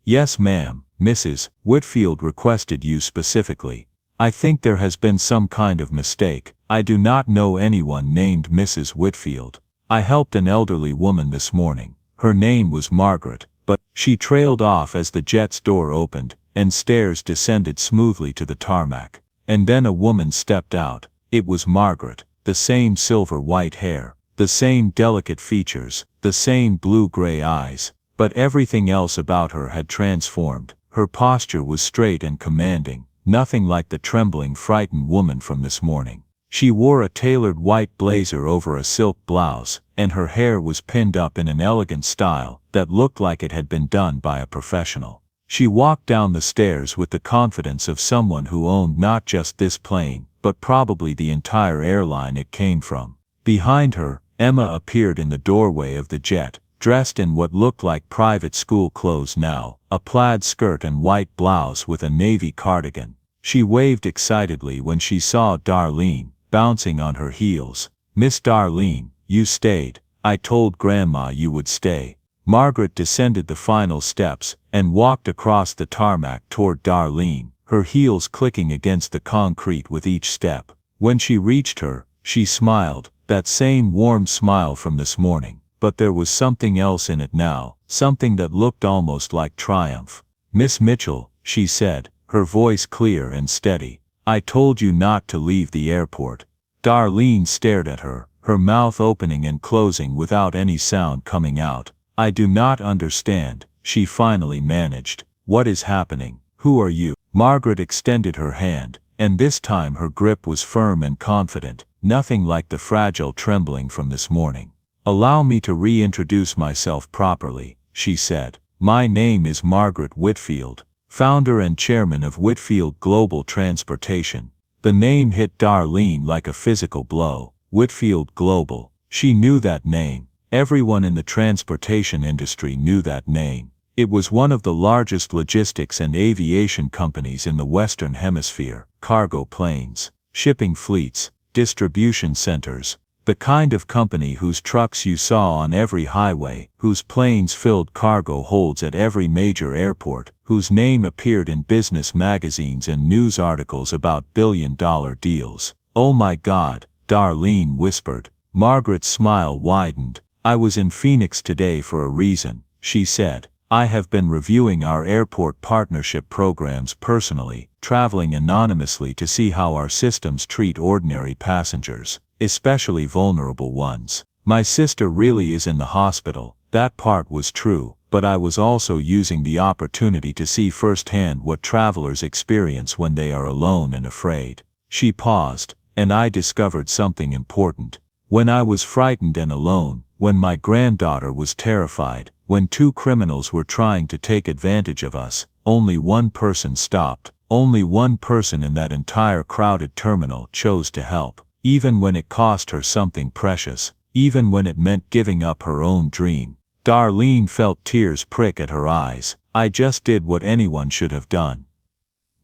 S1: "Yes ma'am, Mrs. Whitfield requested you specifically. I think there has been some kind of mistake. I do not know anyone named Mrs. Whitfield. I helped an elderly woman this morning. Her name was Margaret, but..." She trailed off as the jet's door opened, and stairs descended smoothly to the tarmac. And then a woman stepped out. It was Margaret, the same silver-white hair, the same delicate features, the same blue-gray eyes, but everything else about her had transformed. Her posture was straight and commanding, nothing like the trembling, frightened woman from this morning. She wore a tailored white blazer over a silk blouse, and her hair was pinned up in an elegant style that looked like it had been done by a professional. She walked down the stairs with the confidence of someone who owned not just this plane, but probably the entire airline it came from. Behind her, Emma appeared in the doorway of the jet, dressed in what looked like private school clothes now, a plaid skirt and white blouse with a navy cardigan. She waved excitedly when she saw Darlene, bouncing on her heels. "Miss Darlene, you stayed. I told Grandma you would stay." Margaret descended the final steps, and walked across the tarmac toward Darlene, her heels clicking against the concrete with each step. When she reached her, she smiled, that same warm smile from this morning. but there was something else in it now, something that looked almost like triumph. "Miss Mitchell," she said, her voice clear and steady, "I told you not to leave the airport." Darlene stared at her, her mouth opening and closing without any sound coming out. "I do not understand," she finally managed. "What is happening? Who are you?" Margaret extended her hand, and this time her grip was firm and confident, nothing like the fragile trembling from this morning. "Allow me to reintroduce myself properly," she said. "My name is Margaret Whitfield, founder and chairman of Whitfield Global Transportation." The name hit Darlene like a physical blow. Whitfield Global. She knew that name. Everyone in the transportation industry knew that name. It was one of the largest logistics and aviation companies in the Western Hemisphere. Cargo planes, shipping fleets, distribution centers. The kind of company whose trucks you saw on every highway, whose planes filled cargo holds at every major airport, whose name appeared in business magazines and news articles about billion-dollar deals. "Oh my God," Darlene whispered. Margaret's smile widened. "I was in Phoenix today for a reason," she said. "I have been reviewing our airport partnership programs personally, traveling anonymously to see how our systems treat ordinary passengers, especially vulnerable ones. My sister really is in the hospital." That part was true, but I was also using the opportunity to see firsthand what travelers experience when they are alone and afraid. She paused, and I discovered something important. When I was frightened and alone, when my granddaughter was terrified, when two criminals were trying to take advantage of us, only one person stopped. Only one person in that entire crowded terminal chose to help. Even when it cost her something precious, even when it meant giving up her own dream. Darlene felt tears prick at her eyes. "I just did what anyone should have done."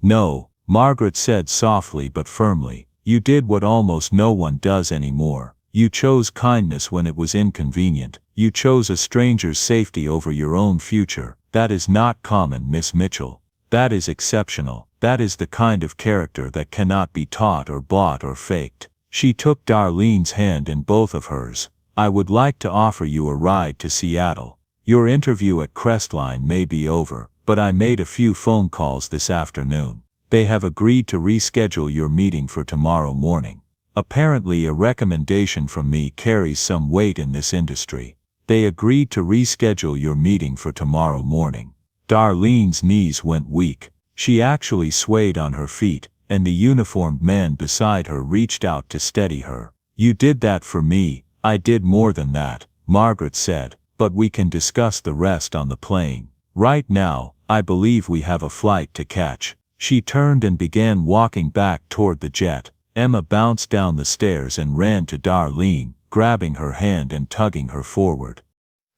S1: "No," Margaret said softly but firmly, "you did what almost no one does anymore. You chose kindness when it was inconvenient. You chose a stranger's safety over your own future. That is not common, Miss Mitchell. That is exceptional. That is the kind of character that cannot be taught or bought or faked." She took Darlene's hand in both of hers. "I would like to offer you a ride to Seattle. Your interview at Crestline may be over, but I made a few phone calls this afternoon. They have agreed to reschedule your meeting for tomorrow morning. Apparently a recommendation from me carries some weight in this industry. They agreed to reschedule your meeting for tomorrow morning." Darlene's knees went weak. She actually swayed on her feet, and the uniformed man beside her reached out to steady her. "You did that for me. I did more than that," Margaret said, "but we can discuss the rest on the plane. Right now, I believe we have a flight to catch." She turned and began walking back toward the jet. Emma bounced down the stairs and ran to Darlene, grabbing her hand and tugging her forward.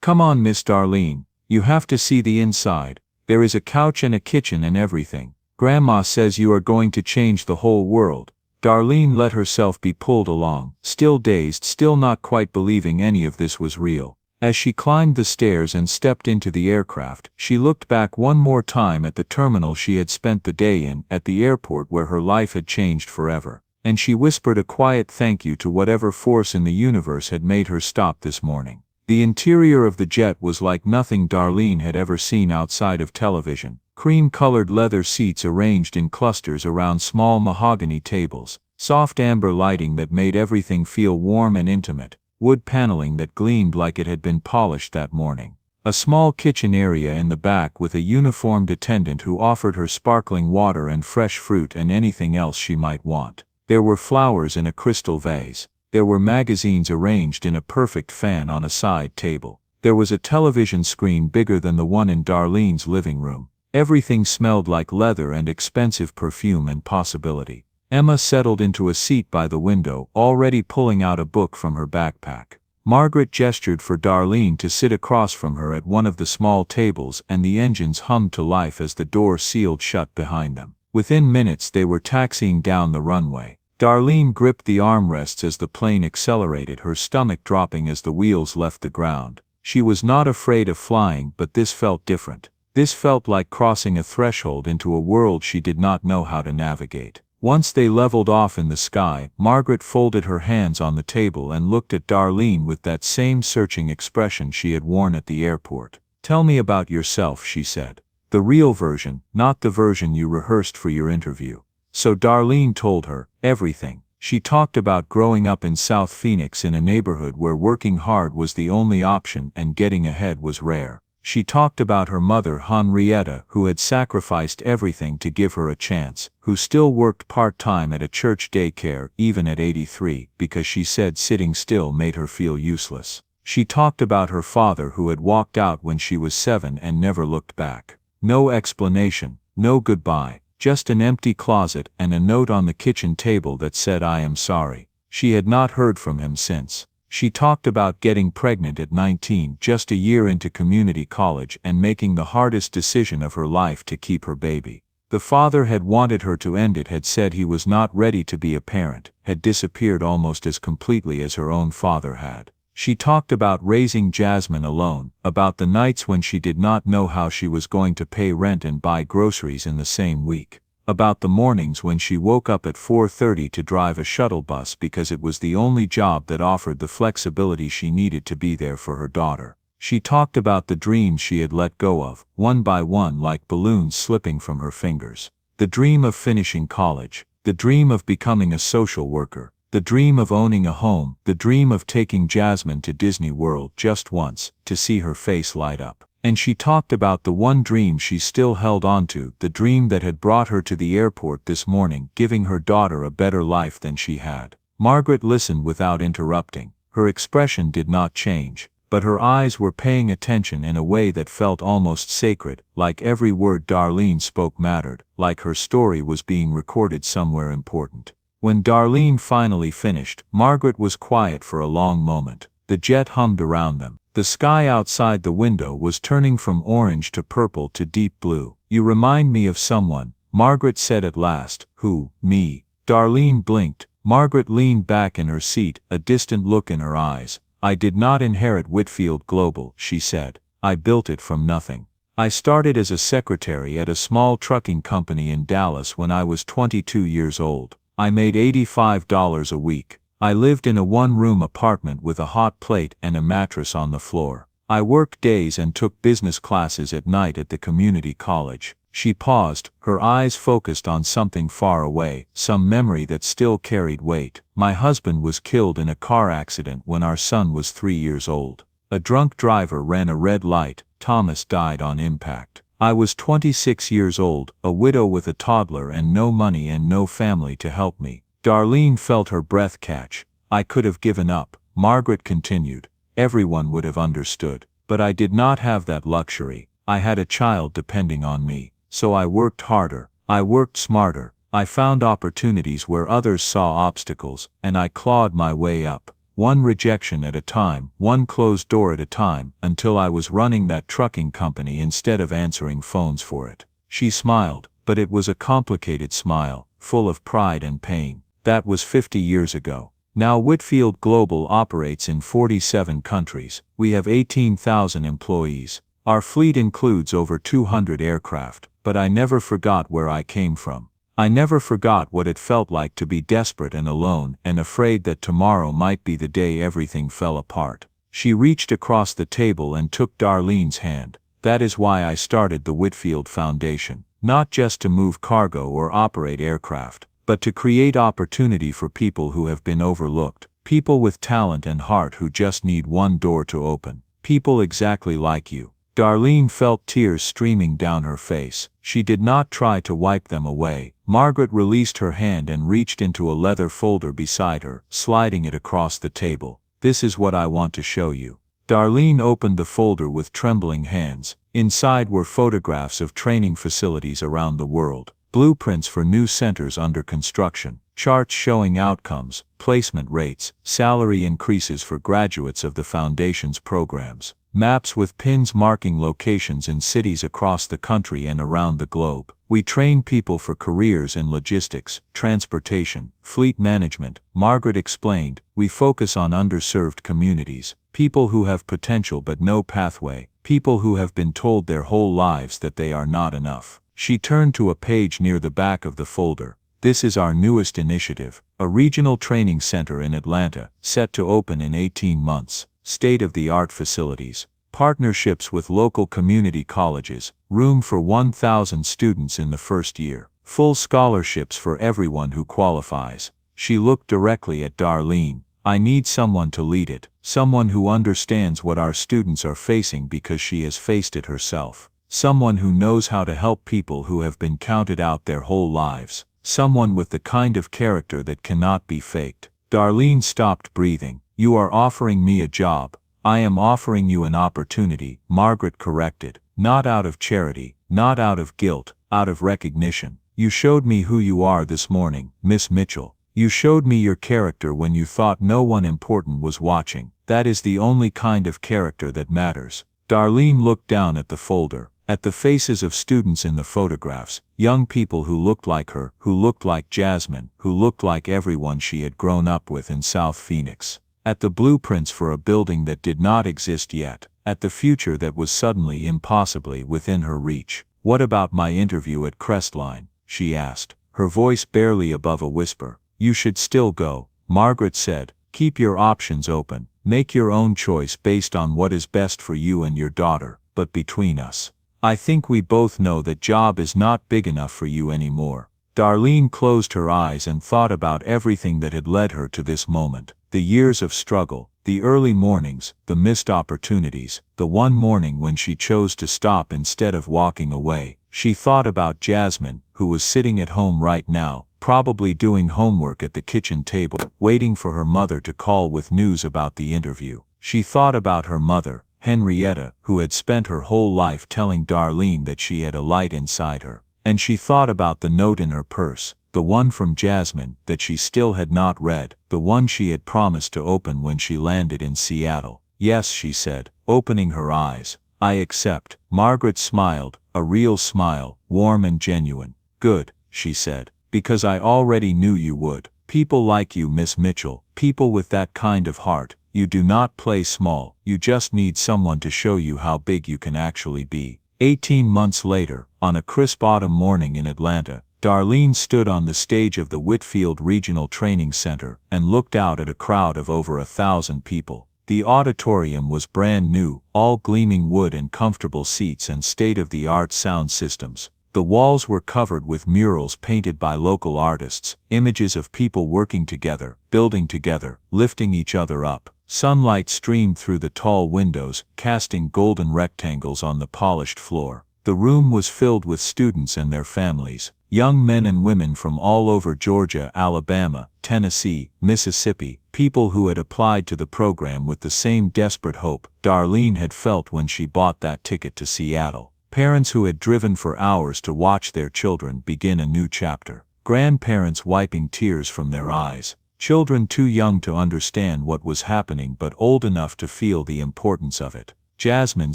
S1: "Come on, Miss Darlene. You have to see the inside. There is a couch and a kitchen and everything. Grandma says you are going to change the whole world." Darlene let herself be pulled along, still dazed, still not quite believing any of this was real. As she climbed the stairs and stepped into the aircraft, she looked back one more time at the terminal she had spent the day in, at the airport where her life had changed forever, and she whispered a quiet thank you to whatever force in the universe had made her stop this morning. The interior of the jet was like nothing Darlene had ever seen outside of television. Cream-colored leather seats arranged in clusters around small mahogany tables, soft amber lighting that made everything feel warm and intimate, wood paneling that gleamed like it had been polished that morning. A small kitchen area in the back with a uniformed attendant who offered her sparkling water and fresh fruit and anything else she might want. There were flowers in a crystal vase. There were magazines arranged in a perfect fan on a side table. There was a television screen bigger than the one in Darlene's living room. Everything smelled like leather and expensive perfume and possibility. Emma settled into a seat by the window, already pulling out a book from her backpack. Margaret gestured for Darlene to sit across from her at one of the small tables, and the engines hummed to life as the door sealed shut behind them. Within minutes they were taxiing down the runway. Darlene gripped the armrests as the plane accelerated, her stomach dropping as the wheels left the ground. She was not afraid of flying, but this felt different. This felt like crossing a threshold into a world she did not know how to navigate. Once they leveled off in the sky, Margaret folded her hands on the table and looked at Darlene with that same searching expression she had worn at the airport. "Tell me about yourself," she said. "The real version, not the version you rehearsed for your interview." So Darlene told her everything. She talked about growing up in South Phoenix in a neighborhood where working hard was the only option and getting ahead was rare. She talked about her mother Henrietta, who had sacrificed everything to give her a chance, who still worked part-time at a church daycare even at 83 because she said sitting still made her feel useless. She talked about her father who had walked out when she was 7 and never looked back. No explanation, no goodbye, just an empty closet and a note on the kitchen table that said "I am sorry." She had not heard from him since. She talked about getting pregnant at 19, just a year into community college, and making the hardest decision of her life to keep her baby. The father had wanted her to end it, had said he was not ready to be a parent, had disappeared almost as completely as her own father had. She talked about raising Jasmine alone, about the nights when she did not know how she was going to pay rent and buy groceries in the same week. About the mornings when she woke up at 4:30 to drive a shuttle bus because it was the only job that offered the flexibility she needed to be there for her daughter. She talked about the dreams she had let go of, one by one like balloons slipping from her fingers. The dream of finishing college, the dream of becoming a social worker, the dream of owning a home, the dream of taking Jasmine to Disney World just once, to see her face light up. And she talked about the one dream she still held on to, the dream that had brought her to the airport this morning, giving her daughter a better life than she had. Margaret listened without interrupting. Her expression did not change, but her eyes were paying attention in a way that felt almost sacred, like every word Darlene spoke mattered, like her story was being recorded somewhere important. When Darlene finally finished, Margaret was quiet for a long moment. The jet hummed around them. The sky outside the window was turning from orange to purple to deep blue. "You remind me of someone," Margaret said at last. "Who, me?" Darlene blinked. Margaret leaned back in her seat, a distant look in her eyes. "I did not inherit Whitfield Global," she said. "I built it from nothing. I started as a secretary at a small trucking company in Dallas when I was 22 years old. I made $85 a week. I lived in a one-room apartment with a hot plate and a mattress on the floor. I worked days and took business classes at night at the community college." She paused, her eyes focused on something far away, some memory that still carried weight. "My husband was killed in a car accident when our son was 3 years old. A drunk driver ran a red light. Thomas died on impact. I was 26 years old, a widow with a toddler and no money and no family to help me." Darlene felt her breath catch. "I could have given up," Margaret continued. "Everyone would have understood. But I did not have that luxury. I had a child depending on me. So I worked harder. I worked smarter. I found opportunities where others saw obstacles, and I clawed my way up. One rejection at a time, one closed door at a time, until I was running that trucking company instead of answering phones for it." She smiled, but it was a complicated smile, full of pride and pain. That was 50 years ago. Now Whitfield Global operates in 47 countries. We have 18,000 employees. Our fleet includes over 200 aircraft, but I never forgot where I came from. I never forgot what it felt like to be desperate and alone and afraid that tomorrow might be the day everything fell apart. She reached across the table and took Darlene's hand. "That is why I started the Whitfield Foundation. Not just to move cargo or operate aircraft, but to create opportunity for people who have been overlooked, people with talent and heart who just need one door to open. People exactly like you." Darlene felt tears streaming down her face. She did not try to wipe them away. Margaret released her hand and reached into a leather folder beside her, sliding it across the table. "This is what I want to show you." Darlene opened the folder with trembling hands. Inside were photographs of training facilities around the world, blueprints for new centers under construction, charts showing outcomes, placement rates, salary increases for graduates of the Foundation's programs, maps with pins marking locations in cities across the country and around the globe. "We train people for careers in logistics, transportation, fleet management," Margaret explained. "We focus on underserved communities, people who have potential but no pathway, people who have been told their whole lives that they are not enough." She turned to a page near the back of the folder. This is our newest initiative, a regional training center in Atlanta, set to open in 18 months, state-of-the-art facilities, partnerships with local community colleges, room for 1,000 students in the first year, full scholarships for everyone who qualifies. She looked directly at Darlene. I need someone to lead it, someone who understands what our students are facing because she has faced it herself. Someone who knows how to help people who have been counted out their whole lives. Someone with the kind of character that cannot be faked. Darlene stopped breathing. You are offering me a job. I am offering you an opportunity, Margaret corrected. Not out of charity, not out of guilt, out of recognition. You showed me who you are this morning, Miss Mitchell. You showed me your character when you thought no one important was watching. That is the only kind of character that matters. Darlene looked down at the folder, at the faces of students in the photographs, young people who looked like her, who looked like Jasmine, who looked like everyone she had grown up with in South Phoenix. At the blueprints for a building that did not exist yet, at the future that was suddenly impossibly within her reach. What about my interview at Crestline? She asked, her voice barely above a whisper. You should still go, Margaret said. Keep your options open. Make your own choice based on what is best for you and your daughter. But between us, I think we both know that job is not big enough for you anymore. Darlene closed her eyes and thought about everything that had led her to this moment. The years of struggle, the early mornings, the missed opportunities, the one morning when she chose to stop instead of walking away. She thought about Jasmine, who was sitting at home right now, probably doing homework at the kitchen table, waiting for her mother to call with news about the interview. She thought about her mother, Henrietta, who had spent her whole life telling Darlene that she had a light inside her. And she thought about the note in her purse, the one from Jasmine that she still had not read, the one she had promised to open when she landed in Seattle. Yes, she said, opening her eyes. I accept. Margaret smiled, a real smile, warm and genuine. Good, she said. Because I already knew you would. People like you, Miss Mitchell, people with that kind of heart. You do not play small, you just need someone to show you how big you can actually be. 18 months later, on a crisp autumn morning in Atlanta, Darlene stood on the stage of the Whitfield Regional Training Center and looked out at a crowd of over 1,000 people. The auditorium was brand new, all gleaming wood and comfortable seats and state-of-the-art sound systems. The walls were covered with murals painted by local artists, images of people working together, building together, lifting each other up. Sunlight streamed through the tall windows, casting golden rectangles on the polished floor. The room was filled with students and their families, young men and women from all over Georgia, Alabama, Tennessee, Mississippi, people who had applied to the program with the same desperate hope Darlene had felt when she bought that ticket to Seattle. Parents who had driven for hours to watch their children begin a new chapter. Grandparents wiping tears from their eyes. Children too young to understand what was happening but old enough to feel the importance of it. Jasmine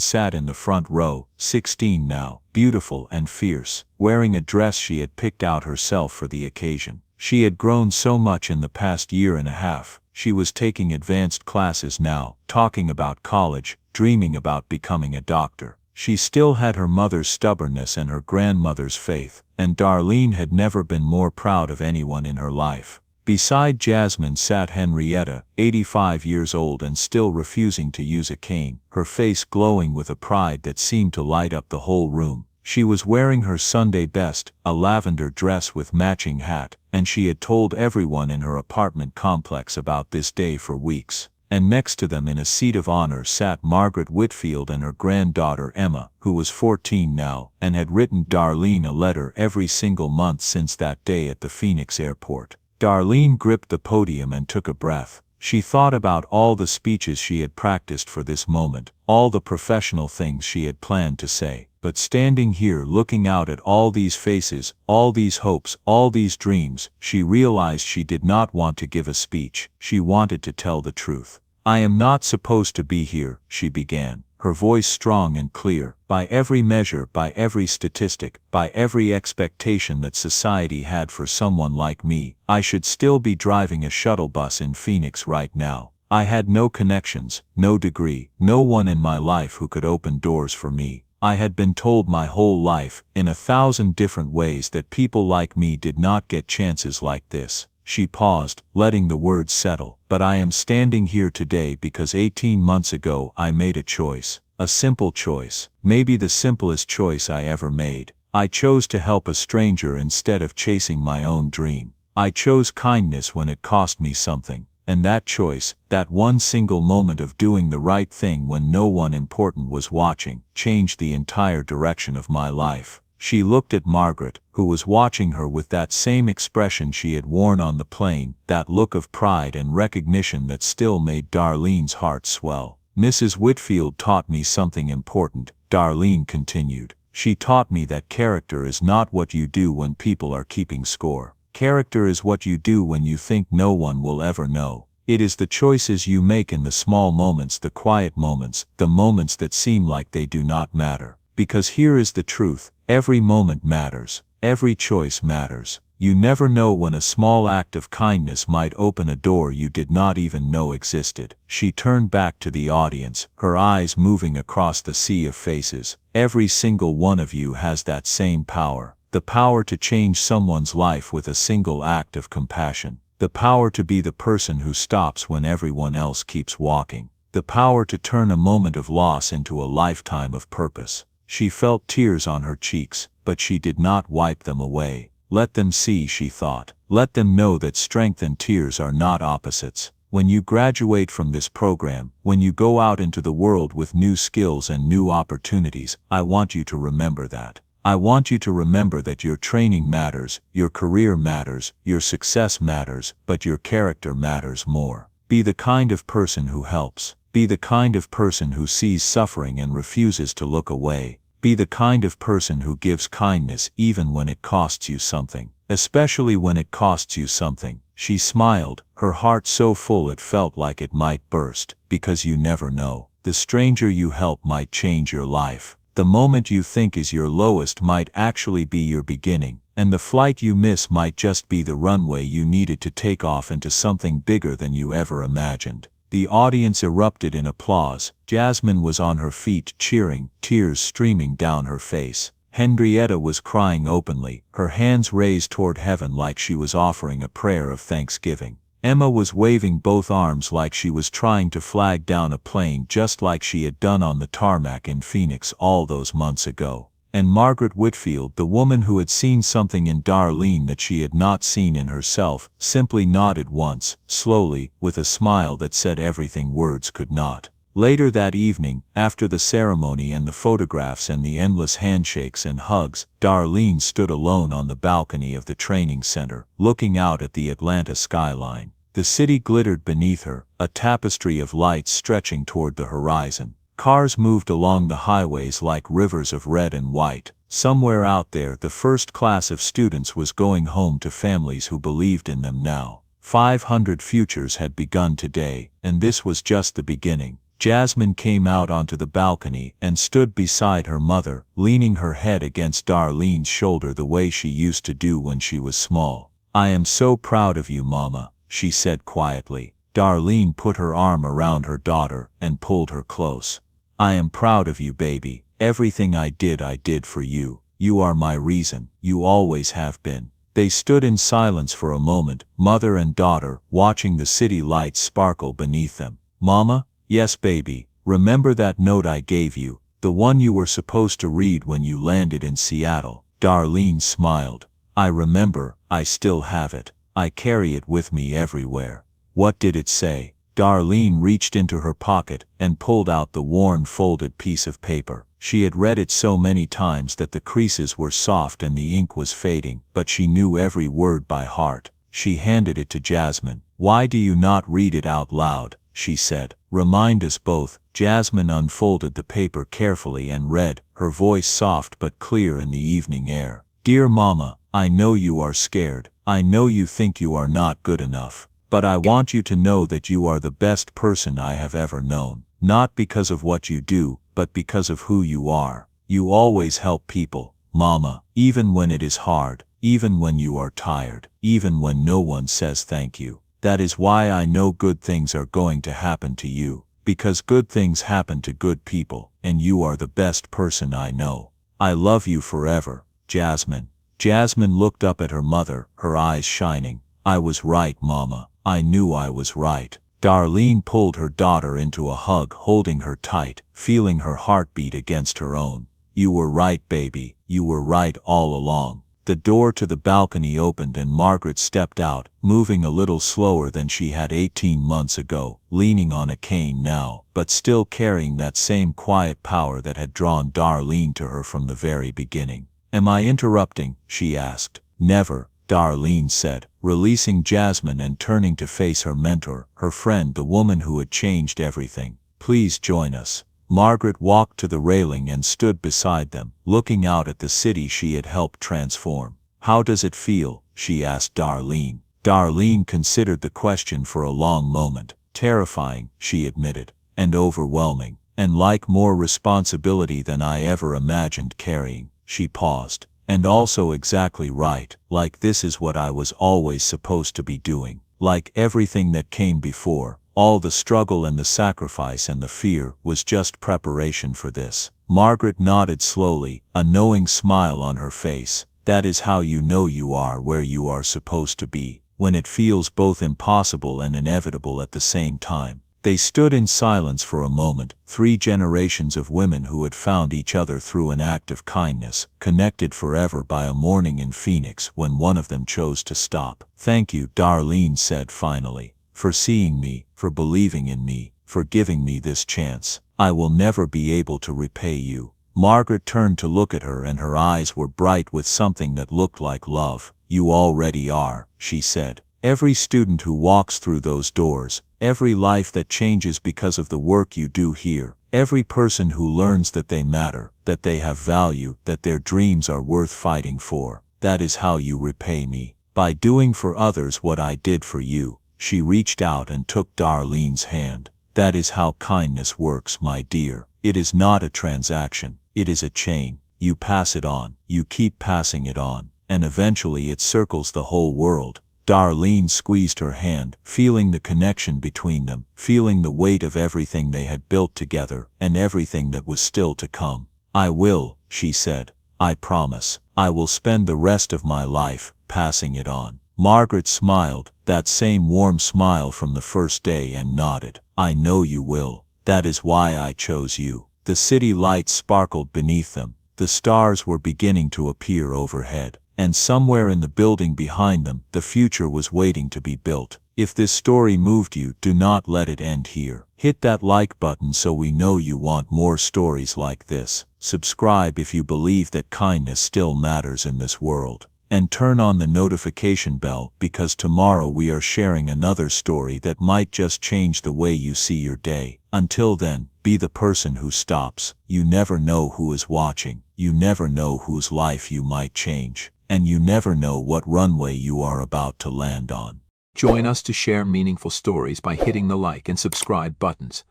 S1: sat in the front row, 16 now, beautiful and fierce, wearing a dress she had picked out herself for the occasion. She had grown so much in the past year and a half. She was taking advanced classes now, talking about college, dreaming about becoming a doctor. She still had her mother's stubbornness and her grandmother's faith, and Darlene had never been more proud of anyone in her life. Beside Jasmine sat Henrietta, 85 years old and still refusing to use a cane, her face glowing with a pride that seemed to light up the whole room. She was wearing her Sunday best, a lavender dress with matching hat, and she had told everyone in her apartment complex about this day for weeks. And next to them in a seat of honor sat Margaret Whitfield and her granddaughter Emma, who was 14 now, and had written Darlene a letter every single month since that day at the Phoenix airport. Darlene gripped the podium and took a breath. She thought about all the speeches she had practiced for this moment, all the professional things she had planned to say. But standing here looking out at all these faces, all these hopes, all these dreams, she realized she did not want to give a speech. She wanted to tell the truth. I am not supposed to be here, she began, her voice strong and clear. By every measure, by every statistic, by every expectation that society had for someone like me, I should still be driving a shuttle bus in Phoenix right now. I had no connections, no degree, no one in my life who could open doors for me. I had been told my whole life, in 1,000 different ways, that people like me did not get chances like this. She paused, letting the words settle. But I am standing here today because 18 months ago I made a choice. A simple choice. Maybe the simplest choice I ever made. I chose to help a stranger instead of chasing my own dream. I chose kindness when it cost me something. And that choice, that one single moment of doing the right thing when no one important was watching, changed the entire direction of my life. She looked at Margaret, who was watching her with that same expression she had worn on the plane, that look of pride and recognition that still made Darlene's heart swell. Mrs. Whitfield taught me something important, Darlene continued. She taught me that character is not what you do when people are keeping score. Character is what you do when you think no one will ever know. It is the choices you make in the small moments, the quiet moments, the moments that seem like they do not matter. Because here is the truth, every moment matters, every choice matters. You never know when a small act of kindness might open a door you did not even know existed. She turned back to the audience, her eyes moving across the sea of faces. Every single one of you has that same power. The power to change someone's life with a single act of compassion. The power to be the person who stops when everyone else keeps walking. The power to turn a moment of loss into a lifetime of purpose. She felt tears on her cheeks, but she did not wipe them away. Let them see, she thought. Let them know that strength and tears are not opposites. When you graduate from this program, when you go out into the world with new skills and new opportunities, I want you to remember that. I want you to remember that your training matters, your career matters, your success matters, but your character matters more. Be the kind of person who helps. Be the kind of person who sees suffering and refuses to look away. Be the kind of person who gives kindness even when it costs you something. Especially when it costs you something. She smiled, her heart so full it felt like it might burst, because you never know. The stranger you help might change your life. The moment you think is your lowest might actually be your beginning, and the flight you miss might just be the runway you needed to take off into something bigger than you ever imagined. The audience erupted in applause. Jasmine was on her feet cheering, tears streaming down her face. Henrietta was crying openly, her hands raised toward heaven like she was offering a prayer of thanksgiving. Emma was waving both arms like she was trying to flag down a plane, just like she had done on the tarmac in Phoenix all those months ago. And Margaret Whitfield, the woman who had seen something in Darlene that she had not seen in herself, simply nodded once, slowly, with a smile that said everything words could not. Later that evening, after the ceremony and the photographs and the endless handshakes and hugs, Darlene stood alone on the balcony of the training center, looking out at the Atlanta skyline. The city glittered beneath her, a tapestry of lights stretching toward the horizon. Cars moved along the highways like rivers of red and white. Somewhere out there, the first class of students was going home to families who believed in them now. 500 futures had begun today, and this was just the beginning. Jasmine came out onto the balcony and stood beside her mother, leaning her head against Darlene's shoulder the way she used to do when she was small. "I am so proud of you, Mama," she said quietly. Darlene put her arm around her daughter and pulled her close. "I am proud of you, baby. Everything I did for you. You are my reason. You always have been." They stood in silence for a moment, mother and daughter, watching the city lights sparkle beneath them. "Mama?" "Yes, baby. Remember that note I gave you, the one you were supposed to read when you landed in Seattle?" Darlene smiled. "I remember. I still have it. I carry it with me everywhere." "What did it say?" Darlene reached into her pocket and pulled out the worn folded piece of paper. She had read it so many times that the creases were soft and the ink was fading, but she knew every word by heart. She handed it to Jasmine. "Why do you not read it out loud?" she said. "Remind us both." Jasmine unfolded the paper carefully and read, her voice soft but clear in the evening air. "Dear Mama, I know you are scared. I know you think you are not good enough. But I want you to know that you are the best person I have ever known. Not because of what you do, but because of who you are. You always help people, Mama, even when it is hard, even when you are tired, even when no one says thank you. That is why I know good things are going to happen to you.
S2: because good things happen to good people, and you are the best person I know. I love you forever, Jasmine. Jasmine looked up at her mother, her eyes shining. I was right, Mama. I knew I was right. Darlene pulled her daughter into a hug, holding her tight, feeling her heartbeat against her own. You were right, baby. You were right all along. The door to the balcony opened and Margaret stepped out, moving a little slower than she had 18 months ago, leaning on a cane now, but still carrying that same quiet power that had drawn Darlene to her from the very beginning. Am I interrupting? She asked. Never, Darlene said, releasing Jasmine and turning to face her mentor, her friend, the woman who had changed everything. Please join us. Margaret walked to the railing and stood beside them, looking out at the city she had helped transform. How does it feel? She asked Darlene. Darlene considered the question for a long moment. Terrifying, she admitted, and overwhelming, and like more responsibility than I ever imagined carrying. She paused. And also exactly right, like this is what I was always supposed to be doing. Like everything that came before, all the struggle and the sacrifice and the fear was just preparation for this. Margaret nodded slowly, a knowing smile on her face. That is how you know you are where you are supposed to be, when it feels both impossible and inevitable at the same time. They stood in silence for a moment, 3 generations of women who had found each other through an act of kindness, connected forever by a morning in Phoenix when one of them chose to stop. Thank you, Darlene said finally, for seeing me, for believing in me, for giving me this chance. I will never be able to repay you. Margaret turned to look at her and her eyes were bright with something that looked like love. You already are, she said. Every student who walks through those doors, every life that changes because of the work you do here, every person who learns that they matter, that they have value, that their dreams are worth fighting for, that is how you repay me. By doing for others what I did for you. She reached out and took Darlene's hand. That is how kindness works, my dear. It is not a transaction, it is a chain. You pass it on, you keep passing it on, and eventually it circles the whole world. Darlene squeezed her hand, feeling the connection between them, feeling the weight of everything they had built together, and everything that was still to come. I will, she said. I promise. I will spend the rest of my life passing it on. Margaret smiled, that same warm smile from the first day, and nodded. I know you will. That is why I chose you. The city lights sparkled beneath them. The stars were beginning to appear overhead. And somewhere in the building behind them, the future was waiting to be built. If this story moved you, do not let it end here. Hit that like button so we know you want more stories like this. Subscribe if you believe that kindness still matters in this world. And turn on the notification bell because tomorrow we are sharing another story that might just change the way you see your day. Until then, be the person who stops. You never know who is watching. You never know whose life you might change. And you never know what runway you are about to land on.
S1: Join us to share meaningful stories by hitting the like and subscribe buttons.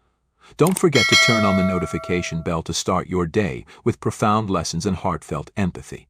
S1: Don't forget to turn on the notification bell to start your day with profound lessons and heartfelt empathy.